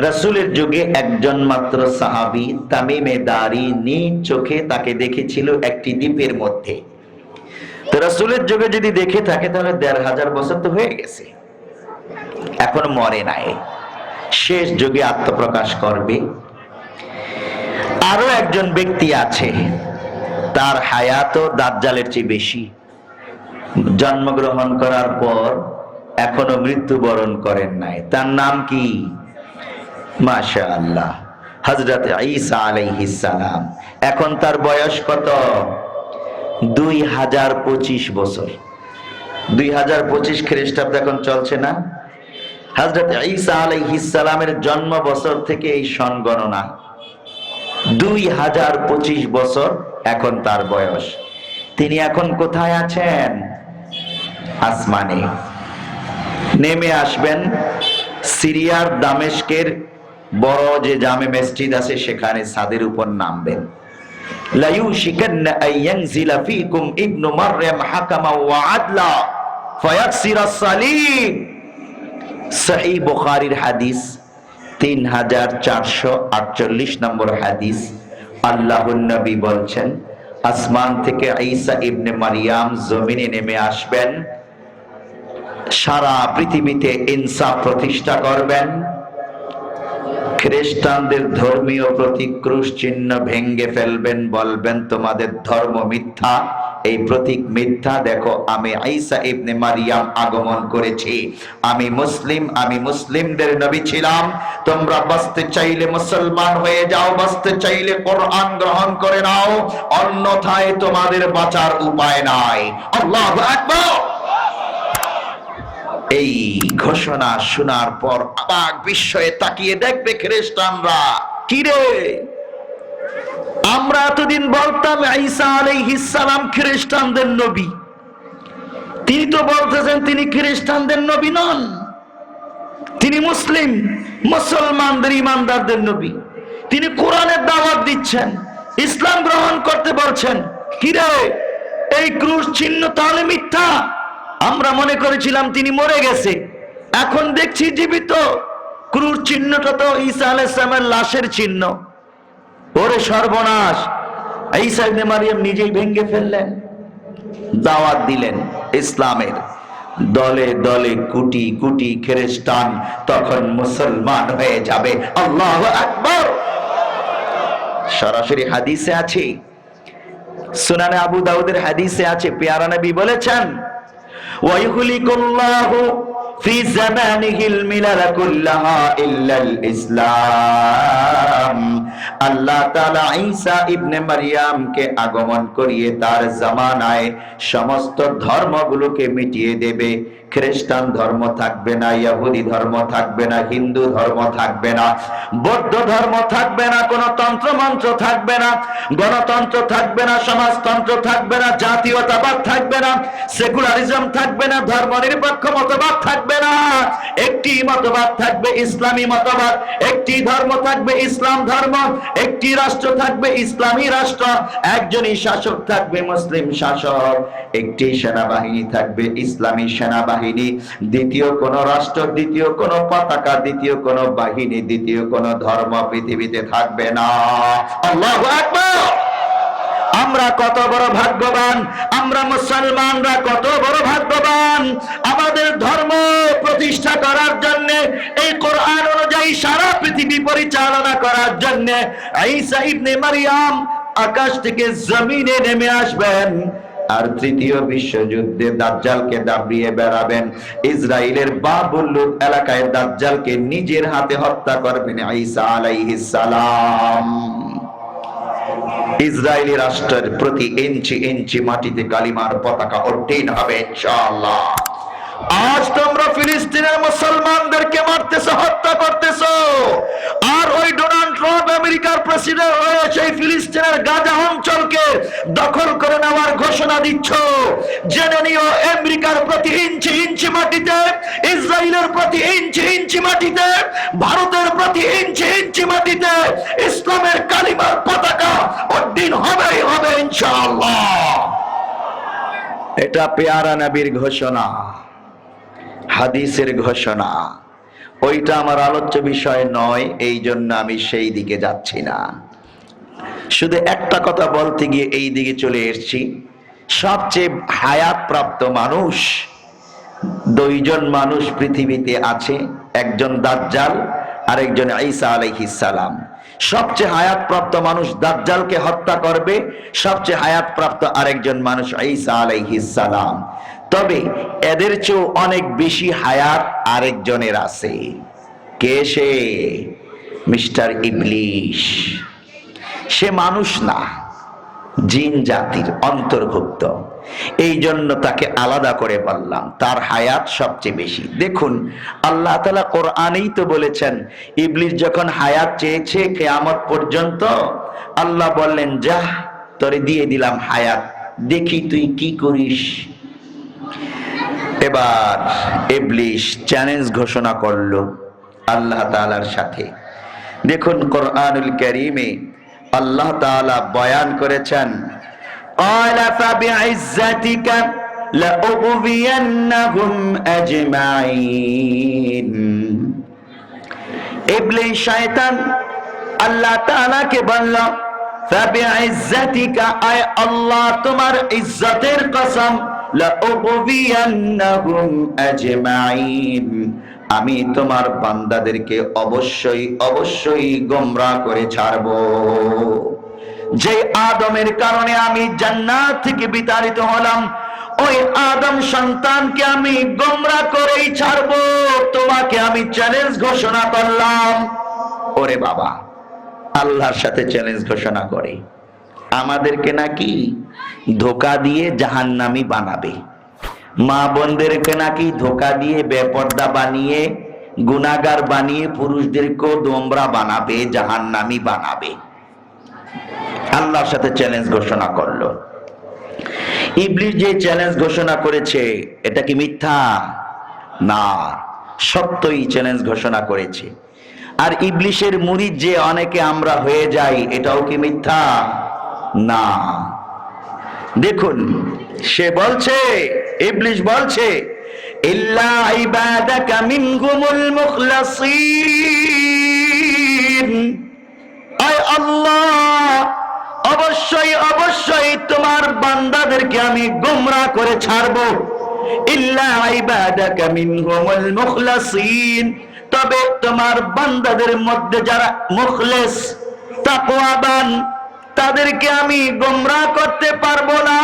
রাসূলের যুগে একজন মাত্র সাহাবী তামিমে দারি নিজ চোখে তাকে দেখেছিল একটি দ্বীপের মধ্যে। তো রাসূলের যুগে যদি দেখে থাকে তাহলে ১৫০০ বছর তো হয়ে গেছে, এখন মরে নাই, শেষ যুগে আত্মপ্রকাশ করবে। আরো একজন ব্যক্তি আছে, তার হায়াতও দাজ্জালের চেয়ে বেশি, জন্মগ্রহণ করার পর এখনো মৃত্যুবরণ করেন নাই। তার নাম কি? মাশাআল্লাহ, হযরত ঈসা আলাইহিস সালাম। এখন তার বয়স কত? 2025 বছর। 2025 খ্রিস্টাব্দ এখন চলছে না? হযরত ঈসা আলাইহিস সালামের জন্ম বছর থেকে এই সন গণনা, 2025 বছর এখন তার বয়স। তিনি এখন কোথায় আছেন? আসমানে। নেমে আসবেন সিরিয়ার দামেস্কের বড় যে জামে মসজিদ আছে সেখানে ছাদের উপর নামবেন। লা ইউশিকান্না আইয়ানজিলা ফীকুম ইবনু মারইয়াম হাকামা ওয়া আদলা ফায়াকসিরাস সালিব। সহিহ বুখারীর হাদিস 3448 নম্বর হাদিস। আল্লাহর নবী বলছেন, আসমান থেকে ঈসা ইবনে মারইয়াম জমিনে নেমে আসবেন, সারা পৃথিবীতে ইনসাফ প্রতিষ্ঠা করবেন, খ্রিস্টানদের ধর্মীয় প্রতীক ক্রুশ চিহ্ন ভেঙ্গে ফেলবেন, বলবেন তোমাদের ধর্ম মিথ্যা, এই প্রতীক মিথ্যা, দেখো আমি ঈসা ইবনে মারইয়াম আগমন করেছি, আমি মুসলিম, আমি মুসলিমদের নবী ছিলাম, তোমরা বাঁচতে চাইলে মুসলমান হয়ে যাও, বাঁচতে চাইলে কোরআন গ্রহণ করে নাও, অন্যথায় তোমাদের বাঁচার উপায় নাই। আল্লাহু আকবার। এই ঘোষণা শোনার পর অবাক বিস্ময়ে তাকিয়ে দেখবে খ্রিস্টানরা, কিরে আমরা এতদিন বলতাম ঈসা আলাইহিস সালাম খ্রিস্টানদের নবী, তিনি তো বলতেছেন তিনি খ্রিস্টানদের নবী নন, তিনি মুসলিম মুসলমানদের ইমানদারদের নবী, তিনি কোরআনের দাওয়াত দিচ্ছেন, ইসলাম গ্রহণ করতে বলছেন, কিরে এই ক্রুশ চিহ্ন তাহলে মিথ্যা? আমরা মনে করেছিলাম তিনি মরে গেছে, এখন দেখছি জীবিত। ক্রুশ চিহ্নটা তো ঈসা আলাইহিস সালামের লাশের চিহ্ন। ওরে সর্বনাশ, ঈসা ইবনে মারইয়াম নিজেই ভেঙে ফেললেন, দাওয়াত দিলেন ইসলামের। দলে দলে কোটি কোটি খ্রিস্টান তখন মুসলমান হয়ে যাবে। আল্লাহু আকবার। সরাসরি হাদিসে আছে, সুনানে আবু দাউদের হাদিসে আছে, পেয়ারা নবী বলেছেন, ওয়াইহুলিকুল্লাহু ফি জামানিহিল মিলাল কুল্লাহা ইল্লাল ইসলাম। আল্লাহ তাআলা ঈসা ইবনে মারইয়ামকে আগমন করিয়ে তার জামানায় সমস্ত ধর্মগুলোকে মিটিয়ে দেবে। খ্রিস্টান ধর্ম থাকবে না, ইহুদি ধর্ম থাকবে না, হিন্দু ধর্ম থাকবে না, বৌদ্ধ ধর্ম থাকবে না, কোন তন্ত্র মন্ত্র থাকবে না, গণতন্ত্র থাকবে না, সমাজতন্ত্র থাকবে না, জাতীয়তাবাদ থাকবে না, সেকুলারিজম থাকবে না, ধর্মনিরপেক্ষ মতবাদ থাকবে না। একটি মতবাদ থাকবে ইসলামী মতবাদ, একটি ধর্ম থাকবে ইসলাম ধর্ম, একটি রাষ্ট্র থাকবে ইসলামী রাষ্ট্র, একজনই শাসক থাকবে মুসলিম শাসক, একটি সেনাবাহিনী থাকবে ইসলামী সেনাবাহিনী। দ্বিতীয় কোন রাষ্ট্র, দ্বিতীয় কোন পতাকা, দ্বিতীয় কোন বাহিনী, দ্বিতীয় কোন ধর্ম পৃথিবীতে থাকবে না। আল্লাহু আকবার। আমরা কত বড় ভাগ্যবান, আমরা মুসলমানরা কত বড় ভাগ্যবান, আমাদের ধর্ম প্রতিষ্ঠা করার জন্য, এই কোরআন অনুযায়ী সারা পৃথিবী পরিচালনা করার জন্য ঈসা ইবনে মারইয়াম আকাশ থেকে জমিনে নেমে আসবেন, আর তৃতীয় বিশ্বযুদ্ধে দাজ্জালকে দাবিয়ে বেড়াবেন, ইসরায়েলের বাবুল এলাকায় দাজ্জালকে নিজের হাতে হত্যা করবেন ঈসা আলাইহিস সালাম। ইসরায়েলি রাষ্ট্রের প্রতি ইঞ্চি ইঞ্চি মাটিতে কালিমার পতাকা উড্ডীন হবে ইনশাআল্লাহ। আজ তোমরা ফিলিস্তিনের মুসলমানদেরকে মারতেছো, হত্যা করতেছো, আর ওই ডোনাল্ড ট্রাম্প আমেরিকার প্রেসিডেন্ট হয়ে সেই ফিলিস্তিনের গাজা অঞ্চলকে দখল করে নেওয়ার ঘোষণা দিচ্ছ। জেনে নিও, আমেরিকার প্রতি ইঞ্চি ইঞ্চি মাটিতে, ইসরায়েলের প্রতি ইঞ্চি ইঞ্চি মাটিতে, ভারতের প্রতি ইঞ্চি ইঞ্চি মাটিতে ইসলামের কালিমার পতাকা উড্ডীন হবেই হবে ইনশাআল্লাহ। এটা পেয়ারা নবীর ঘোষণা, হাদিসের ঘোষণা। ওইটা আমার আলোচ্য বিষয় নয়, এই জন্য আমি সেই দিকে যাচ্ছি না। শুধু একটা কথা বলতে গিয়ে এই দিকে চলে এসেছি। সবচেয়ে হায়াত প্রাপ্ত মানুষ, দুইজন মানুষ পৃথিবীতে আছে, একজন দাজ্জাল আর একজন ঈসা আলাইহিস সালাম। সবচেয়ে হায়াত প্রাপ্ত মানুষ দাজ্জালকে হত্যা করবে, সবচেয়ে হায়াত প্রাপ্ত আরেকজন মানুষ ঈসা আলাইহিস সালাম। তবে এদের চেয়েও অনেক বেশি হায়াত আরেকজনের আছে। কে সে? মিস্টার ইবলিশ। সে মানুষ না, জিন জাতির অন্তর্ভুক্ত। এই জন্য তাকে আলাদা করে বললাম, তার হায়াত সবচেয়ে বেশি। দেখুন, আল্লাহ তাআলা কোরআনেই তো বলেছেন, ইবলিস যখন হায়াত চেয়েছে কিয়ামত পর্যন্ত, আল্লাহ বললেন, যা তোরে দিয়ে দিলাম হায়াত, দেখি তুই কি করিস। এবার ইবলিস চ্যালেঞ্জ ঘোষণা করলো আল্লাহ তাআলার সাথে। দেখুন, কোরআনুল কারীমে আল্লাহ তাআলা বয়ান করেছেন, ক্বালা ফাবিইজ্জাতিকা লাউগবিয়ান্নাহুম আজমাইন। ইবলিস শয়তান আল্লাহ তাআলাকে বলল, ফাবিইজ্জাতিকা, আয় আল্লাহ তোমার ইজ্জতের কসম, লাউগবিয়ান্নাহুম আজমাইন, আমি তোমার বান্দাদেরকে অবশ্যই অবশ্যই গোমরাহ করে ছাড়ব। যে আদমের কারণে আমি জান্নাত থেকে বিতাড়িত হলাম, ওই আদম সন্তানকে আমি গোমরাহ করেই ছাড়ব। তোমাকে আমি চ্যালেঞ্জ ঘোষণা করলাম। ওরে বাবা, আল্লাহর সাথে চ্যালেঞ্জ ঘোষণা করে আমাদেরকে নাকি ধোঁকা দিয়ে জাহান্নামী বানাবে, মা বোনদেরকে নাকি ধোঁকা দিয়ে বেপর্দা বানিয়ে, গুনাহগার বানিয়ে পুরুষদেরকেও গোমরাহ বানাবে, জাহান্নামী বানাবে। আল্লাহর সাথে চ্যালেঞ্জ ঘোষণা করলো। ইবলিস যে চ্যালেঞ্জ ঘোষণা করেছে, এটা কি মিথ্যা? না, সত্যই চ্যালেঞ্জ ঘোষণা করেছে। আর ইবলিসের মুরিদ যে অনেকে আমরা হয়ে যাই, এটাও কি মিথ্যা? না। দেখুন, সে বলছে, ইবলিস বলছে, ইল্লা ইবাদাকা মিনহুমুল মুখলাসিন, আয় আল্লাহ অবশ্যই অবশ্যই তোমার বান্দাদেরকে আমি গোমরাহ করে ছাড়ব। ইল্লা ইবাদাকা মিনহুমুল মুখলাসিন, তবে তোমার বান্দাদের মধ্যে যারা মুখলেস, তাকওয়াবান, তাদেরকে আমি গোমরাহ করতে পারবো না।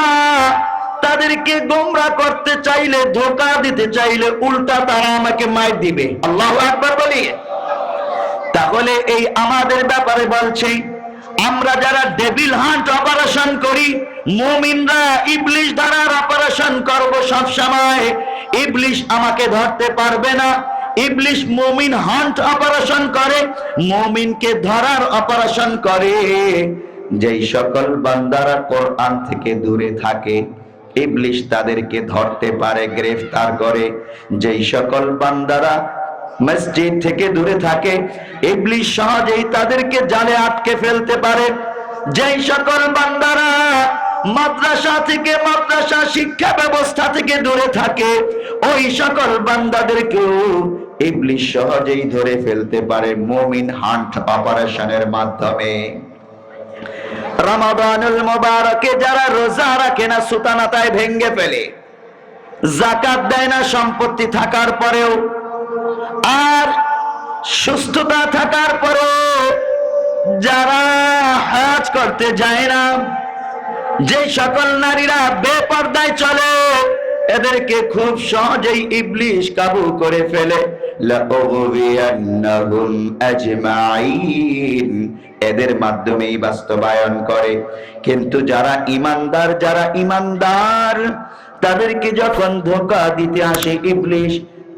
তাদেরকে গোমরাহ করতে চাইলে, ধোঁকা দিতে চাইলে, উল্টা তারা আমাকে মার দিবে। আল্লাহু আকবার বলি। তাহলে এই আমাদের ব্যাপারে বলছে, আমরা যারা ডেভিল হান্ট অপারেশন করি, মুমিনরা ইবলিস ধরার অপারেশন করব সব সময়। ইবলিস আমাকে ধরতে পারবে না। ইবলিস মুমিন হান্ট অপারেশন করে, মুমিনকে ধরার অপারেশন করে। যেই সকল বান্দারা কোরআন থেকে দূরে থাকে, ইবলিস তাদেরকে ধরতে পারে, গ্রেফতার করে। যেই সকল বান্দারা মসজিদ থেকে দূরে থাকে, ইবলিস সহজেই তাদেরকে জালে আটকে ফেলতে পারে। যেই সকল বান্দারা মাদ্রাসা থেকে, মাদ্রাসা শিক্ষা ব্যবস্থা থেকে দূরে থাকে, ওই সকল বান্দাদেরকেও ইবলিস সহজেই ধরে ফেলতে পারে মুমিন হান্ট অপারেশনের মাধ্যমে। রমাদানুল মুবারকে যারা রোজা রাখে না, সুতানাতায় ভেঙ্গে ফেলে, যাকাত দেয় না সম্পত্তি থাকার পরেও, আর সুস্থতা থাকার পরেও যারা হজ করতে যায় না, যে সকল নারীরা বেপরদায় চলে, এদেরকে খুব সহজেই ইবলিস কাবু করে ফেলে। লাউগবিয়ান্নাহুম আজমাইন, এদের মাধ্যমেই বাস্তবায়ন করে। কিন্তু যারা ইমানদার, যারা ইমানদার, তাদেরকে যখন ধোঁকা দিতে আসে ইবলিশ,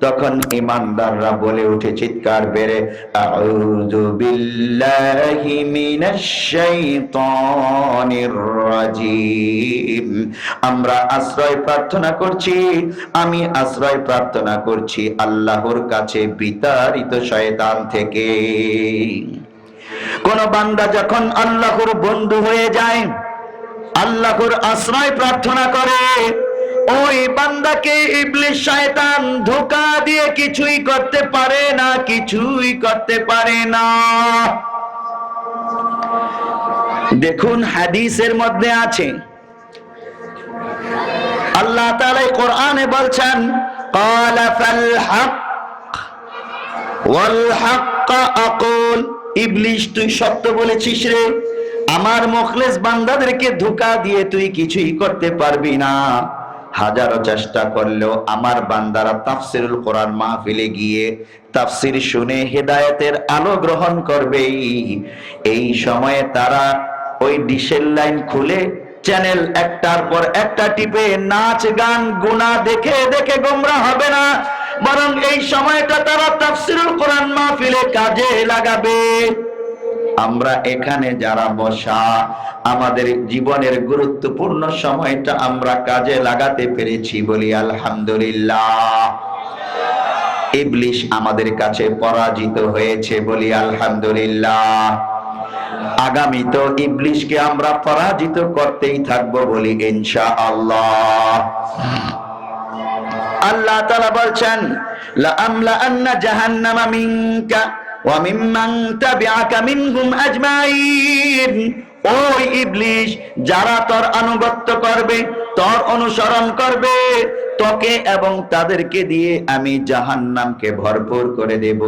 তখন ঈমানদাররা বলে উঠে চিৎকার বেড়ে, আউযু বিল্লাহি মিনাশ শাইতানির রাজীম, আমরা আশ্রয় প্রার্থনা করছি, আমি আশ্রয় প্রার্থনা করছি আল্লাহর কাছে বিতাড়িত শয়তান থেকে। কোন বান্দা যখন আল্লাহর বন্ধু হয়ে যায়, আল্লাহর আশ্রয় প্রার্থনা করে, ওই বান্দাকে ইবলিশ শয়তান ধোঁকা দিয়ে কিছুই করতে পারে না, কিছুই করতে পারে না। দেখুন হাদিসের মধ্যে আছে, আল্লাহ তাআলা কোরআনে বলছেন, ক্বালা ফাল হক ওয়াল হক আকুল, ইবলিশ তুই সত্য বলেছিস রে, আমার মুখলেস বান্দাদেরকে ধোঁকা দিয়ে তুই কিছুই করতে পারবি না। হাজারো চেষ্টা করলেও আমার বান্দারা তাফসিরুল কোরআন মাহফিলে গিয়ে তাফসির শুনে হেদায়েতের আলো গ্রহণ করবে, এই সময়ে তারা ওই ডিশের লাইন খুলে চ্যানেল একটার পর একটা টিপে নাচ গান গুনাহ দেখে দেখে গোমরাহ হবে না, বরং এই সময়টা তারা তাফসিরুল কোরআন মাহফিলে কাজে লাগাবে। আমরা এখানে যারা বসা, আমাদের জীবনের গুরুত্বপূর্ণ সময়টা আমরা কাজে লাগাতে পেরেছি, বলি আলহামদুলিল্লাহ। ইবলিশ আমাদের কাছে পরাজিত হয়েছে, বলি আলহামদুলিল্লাহ। আগামী তো ইবলিশকে আমরা পরাজিত করতেই থাকবো, বলি ইনশাআল্লাহ। আল্লাহ তাআলা বলছেন, লা আমলা আন্না জাহান্নামা মিনকা ওয়া মিম্মান তাবিআকা মিনহুম আজমাইন, ওই ইবলিশ যারা তোর আনুগত্য করবে, তোর অনুসরণ করবে, তোকে এবং তাদেরকে দিয়ে আমি জাহান্নামকে ভরপুর করে দেব,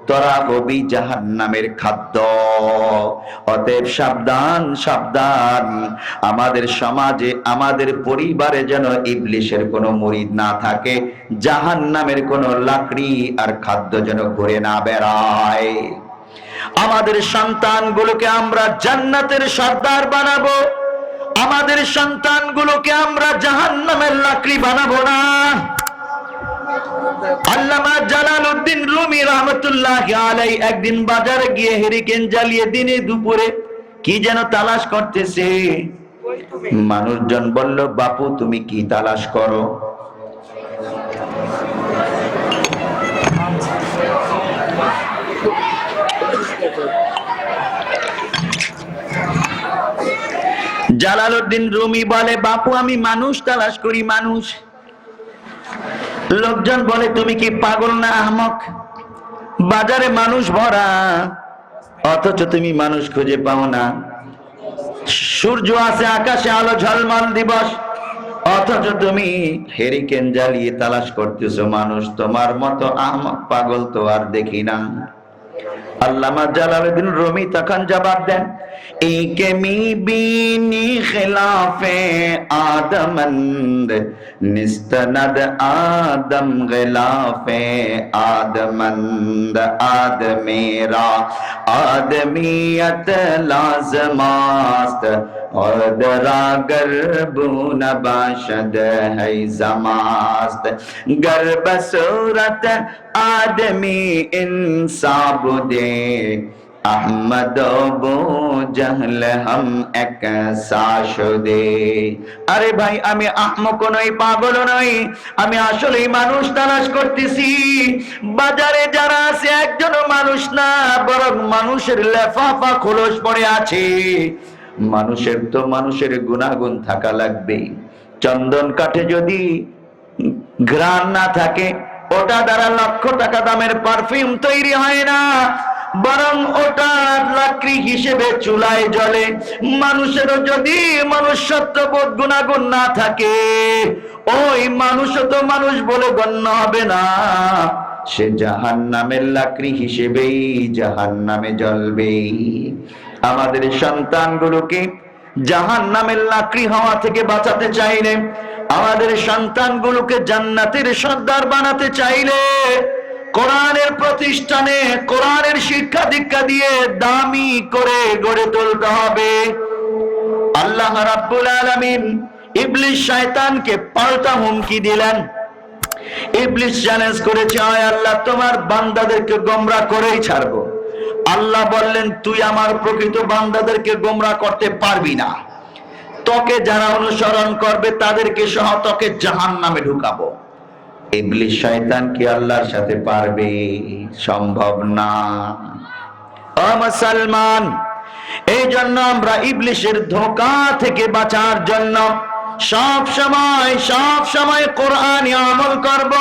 তোরা হবি জাহান্নামের খাদ্য। অতএব সাবধান সাবধান, আমাদের সমাজে আমাদের পরিবারে যেন ইবলিশের কোনো মুরিদ না থাকে, জাহান্নামের কোনো লাকড়ি আর খাদ্য যেন ঘুরে না বেড়ায়। আমাদের সন্তানগুলোকে আমরা জান্নাতের সর্দার বানাবো, আমাদের সন্তানগুলোকে আমরা জাহান্নামের লাকড়ি বানাবো না। আল্লামা জালালউদ্দিন রুমি রাহমাতুল্লাহি আলাইহি একদিন বাজারে গিয়ে হেরিকেন জ্বালিয়ে দিনে দুপুরে কি যেন তালাশ করতেছে। মানুষজন বলল, বাপু তুমি কি তালাশ করো? জালালউদ্দিন রুমি বলে, বাপু আমি মানুষ তালাশ করি, মানুষ। লোকজন বলে, তুমি কি পাগল না আহমক? বাজারে মানুষ ভরা, অথচ তুমি মানুষ খুঁজে পাও না। সূর্য আছে আকাশে, আলো ঝলমল দিবস, অথচ তুমি হেরিকেন জ্বালিয়ে তালাশ করতেছো মানুষ। তোমার মতো আহমক পাগল তো আর দেখি না। আল্লামা জালালউদ্দিন রুমি তখন জবাব দেন, একে মি বিনি খিলাফে আদমন্দ নিস্তনদ আদম খিলাফে আদমন্দ আদমেরা আদমিয়ত লাজমাস্ত और दरागर बून बाशद है जमास्त गर्भ सूरत आदमी इंसाब दे अहमद बो जहल हम एक साशदे। আরে ভাই আমি আহমক নই, পাগল নই, আমি আসলেই মানুষ তালাশ করতেছি। বাজারে যারা আছে একজনও মানুষ না, বরং মানুষের লেফাফা খোলস পড়ে আছে। মানুষের তো মানুষের গুণাগুণ থাকা লাগবে। চন্দন কাঠে যদি ঘ্রাণ না থাকে, ওটা দ্বারা লক্ষ টাকা দামের পারফিউম তৈরি হয় না, বরং ওটা লাকড়ি হিসেবে চুলায় জ্বলে। মানুষেরও যদি মনুষ্যত্ববোধ গুণাগুণ না থাকে, ওই মানুষও তো মানুষ বলে গণ্য হবে না, সে জাহান্নামের লাকড়ি হিসেবেই জাহান্নামে জ্বলবে। আমাদের সন্তানগুলোকে জাহান্নামের লাকড়ি হওয়া থেকে বাঁচাতে চাইলে, আমাদের সন্তানগুলোকে জান্নাতের সর্দার বানাতে চাইলে, কোরআনের প্রতিষ্ঠানে কোরআনের শিক্ষা দীক্ষা দিয়ে দামি করে গড়ে তুলতে হবে। আল্লাহ রাব্বুল আলামিন ইবলিস শয়তানকে পাল্টা হুমকি দিলেন। ইবলিস চ্যালেঞ্জ করেছে, আয় আল্লাহ, তোমার বান্দাদেরকে গোমরাহ করেই ছাড়বো। আল্লাহ বললেন, তুই আমার প্রকৃত বান্দাদেরকে গোমরাহ করতে পারবি না। তোকে যারা অনুসরণ করবে তাদেরকে সহ তোকে জাহান্নামে ঢুকাবো। ইবলিস শয়তান কি আল্লাহর সাথে পারবে? সম্ভব না। ও মুসলমান, এই জন্য আমরা ইবলিসের ধোঁকা থেকে বাঁচার জন্য সব সময় কোরআনে আমল করব।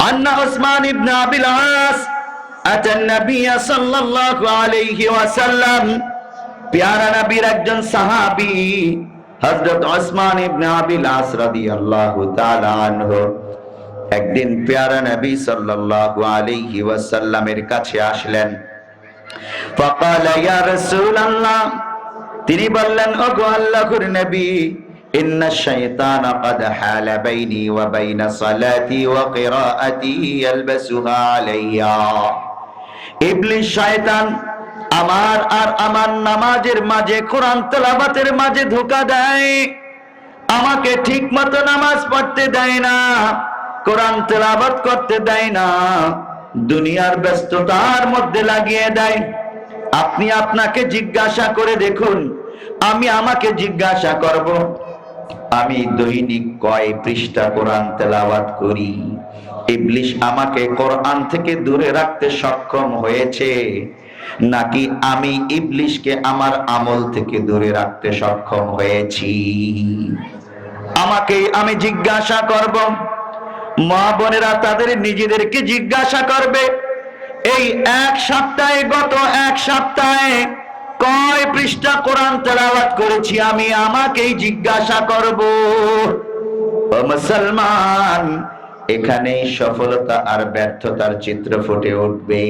আন্না উসমান ইবনে আবিল আস আতান নবী সাল্লাল্লাহু আলাইহি ওয়াসাল্লাম, প্যারা নবীর একজন সাহাবী হযরত উসমান ইবনে আবিল আস রাদিয়াল্লাহু তাআলা আনহু একদিন প্যারা নবী সাল্লাল্লাহু আলাইহি ওয়াসাল্লামের কাছে আসলেন। ফাকালা ইয়া রাসূলুল্লাহ, তিনি বললেন, ওগো আল্লাহর নবী, ইন্নাশ শাইতানা ক্বাদ হালা বাইনি ওয়া বাইনা সালাতি ওয়া কিরাআতি ইয়ালবাসুহা আলাইয়া। ইবলিস শয়তান আমার আর আমার নামাজের মাঝে, কোরআন তেলাওয়াতের মাঝে ধোঁকা দেয়। আমাকে ঠিকমতো নামাজ পড়তে দেয় না, কোরআন তেলাওয়াত করতে দেয় না, দুনিয়ার ব্যস্ততার মধ্যে লাগিয়ে দেয়। আপনি আপনাকে জিজ্ঞাসা করে দেখুন, আমি আমাকে জিজ্ঞাসা করব, আমি দৈনিক কয় পৃষ্ঠা কোরআন তেলাওয়াত করি? ইবলিস আমাকে কোরআন থেকে দূরে রাখতে সক্ষম হয়েছে, নাকি আমি ইবলিসকে আমার আমল থেকে দূরে রাখতে সক্ষম হয়েছি? আমাকে আমি জিজ্ঞাসা করব। মা বোনেরা তাদের নিজেদেরকে জিজ্ঞাসা করবে, এই এক সপ্তাহে, গত এক সপ্তাহে কয় পৃষ্ঠা কোরআন তেলাওয়াত করেছি? আমি আমাকেই জিজ্ঞাসা করব। ও মুসলমান, এখানেই সফলতা আর ব্যর্থতার চিত্র ফুটে উঠবে।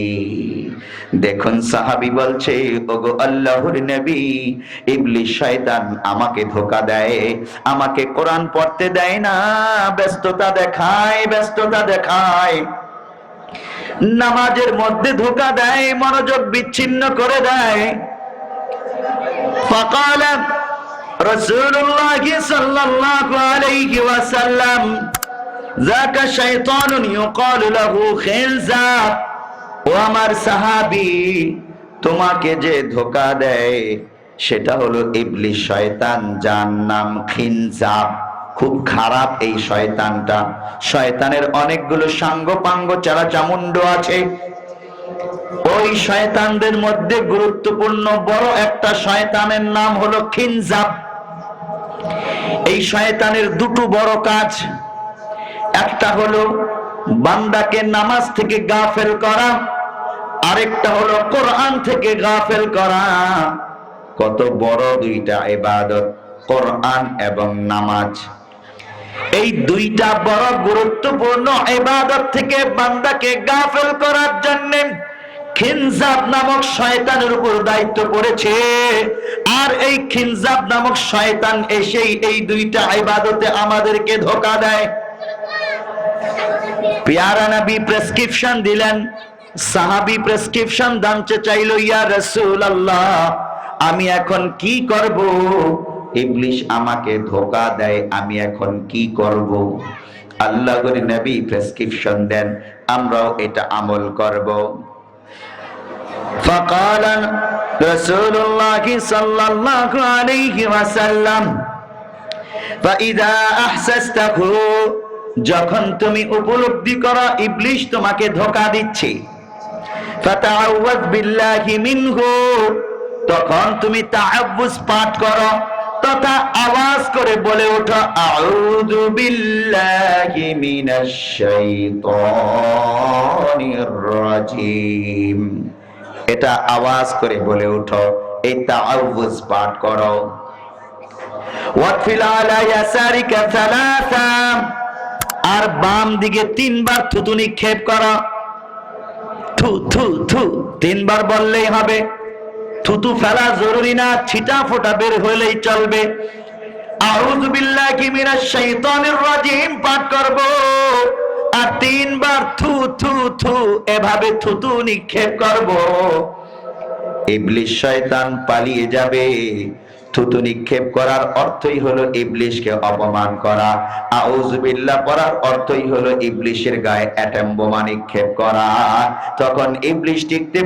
দেখুন, সাহাবী বলছে, ওগো আল্লাহর নবী, ইবলিস শয়তান আমাকে ধোঁকা দেয়, আমাকে কোরআন পড়তে দেয় না, ব্যস্ততা দেখায়, নামাজের মধ্যে ধোঁকা দেয়, মনোযোগ বিচ্ছিন্ন করে দেয়। فقال رسول الله صلى الله عليه وسلم ذاك شيطان يقال له خنزاب। ও আমার সাহাবী, তোমাকে যে ধোঁকা দেয় সেটা হলো ইবলিস শয়তান, যার নাম খিনজাব। খুব খারাপ এই শয়তানটা। শয়তানের অনেকগুলো সাঙ্গপাঙ্গ চালাচামুন্ড আছে। ওই শয়তানদের মধ্যে গুরুত্বপূর্ণ বড় একটা শয়তানের নাম হলো খিনজাব। এই শয়তানের দুটো বড় কাজ, একটা হলো বান্দাকে নামাজ থেকে গাফেল করা, আরেকটা হলো কোরআন থেকে গাফেল করা। কত বড় দুইটা ইবাদত, কোরআন এবং নামাজ। এই দুইটা বড় গুরুত্বপূর্ণ ইবাদত থেকে বান্দাকে গাফেল করার জন্য খিনজাব নামক শয়তানের উপর দায়িত্ব পড়েছে। আর এই খিনজাব নামক শয়তান এসেই এই দুইটা ইবাদতে আমাদেরকে ধোঁকা দেয়। প্যারা নবী প্রেসক্রিপশন দিলেন, সাহাবী প্রেসক্রিপশন জানতে চাইল, ইয়া রাসূলুল্লাহ, আমি এখন কি করব? ইবলিস আমাকে ধোঁকা দেয়, আমি এখন কি করব? আল্লাহর নবী প্রেসক্রিপশন দেন, আমরাও এটা আমল করব। فقال رسول الله صلى الله عليه وسلم فإذا أحسسته, যখন তুমি উপলব্ধি করো ইবলিস তোমাকে ধোঁকা দিচ্ছে, ফাতাআউযাজ বিল্লাহি মিনহু, তখন তুমি তাআউযুজ পাঠ করো তথা আওয়াজ করে বলে ওঠো, আউযু বিল্লাহি মিনাশ শাইতানির রাজীম। এটা আওয়াজ করে বলে ওঠো, এই তাআউযুজ পাঠ করো। ওয়াকফিল আলা ইয়াসারিকা সালাসা, আর বাম দিকে 3 বার থুতু নিক্ষেপ করো। থু থু থু 3 বার বললেই হবে, থুতু ফেলা জরুরি না, ছিটা ফোঁটা বের হলেই চলবে। আউযু বিল্লাহি মিনাশ শাইতানির রাজীম পাঠ করব, আর 3 বার থু থু থু এভাবে থুতু নিক্ষেপ করব। ইবলিস শয়তান পালিয়ে যাবে, থুতু নিক্ষেপ করার অর্থই হলো ইবলিশকে অপমান করা, আউযুবিল্লাহ পড়ার অর্থই হলো ইবলিশের গায়ে অ্যাটম বোমা নিক্ষেপ করা। তখন ইবলিশ টিকতে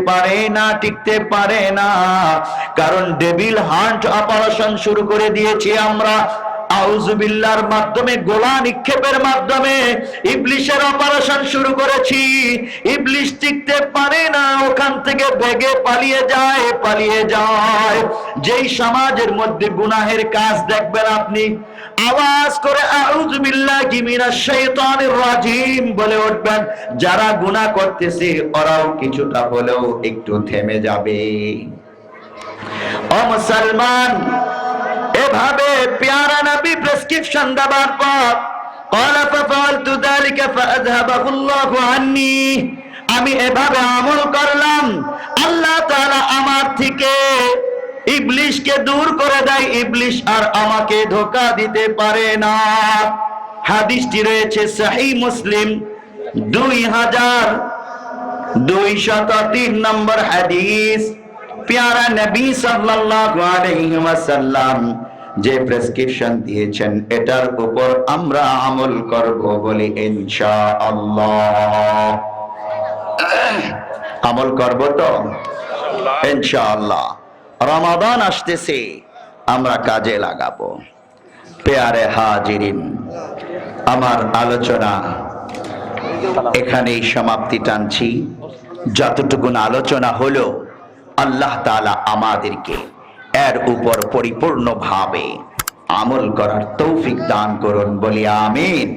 পারে না, কারণ ডেভিল হান্ট অপারেশন শুরু করে দিয়েছি আমরা। আউযুবিল্লাহর মাধ্যমে, গোলা নিক্ষেপের মাধ্যমে ইবলিশের অপারেশন শুরু করেছি। ইবলিশ টিকতে পারে না, ওখান থেকে বেগে পালিয়ে যায়। যেই সমাজের মধ্যে গুনাহের কাজ দেখবেন আপনি, আওয়াজ করে আউযুবিল্লাহি মিনাশ শাইতানির রাজিম বলে উঠবেন, যারা গুনাহ করতেছে ওরাও কিছুটা হলেও একটু থেমে যাবে। ও মুসলমান, এভাবে প্যারা নবী প্রেসক্রিপশন দেবার পর ক্বালা ফাফআলতু যালিকা ফাআযহাবাহুল্লাহু আন্নী, আমি এভাবে আমল করলাম, আল্লাহ তাআলা আমার থেকে ইবলিশকে দূর করে দেয়, ইবলিশ আর আমাকে ধোঁকা দিতে পারে না। হাদিসটি রয়েছে সহিহ মুসলিম 2203 নম্বর হাদিস। প্যারা নবী সাল্লাল্লাহু আলাইহি ওয়াসাল্লাম যে প্রেসক্রিপশন দিয়েছেন, এটার উপর আমরা আমল করব বলি ইনশাআল্লাহ। আমল করব তো ইনশাআল্লাহ। রমাদান আসতেছে, আমরা কাজে লাগাবো। প্যারে হাজিরিন, আমার আলোচনা এখানেই সমাপ্তি টানছি। যতটুকুন আলোচনা হলো, আল্লাহ তাআলা আমাদেরকে এর উপর পরিপূর্ণভাবে আমল করার তৌফিক দান করুন বলি আমিন।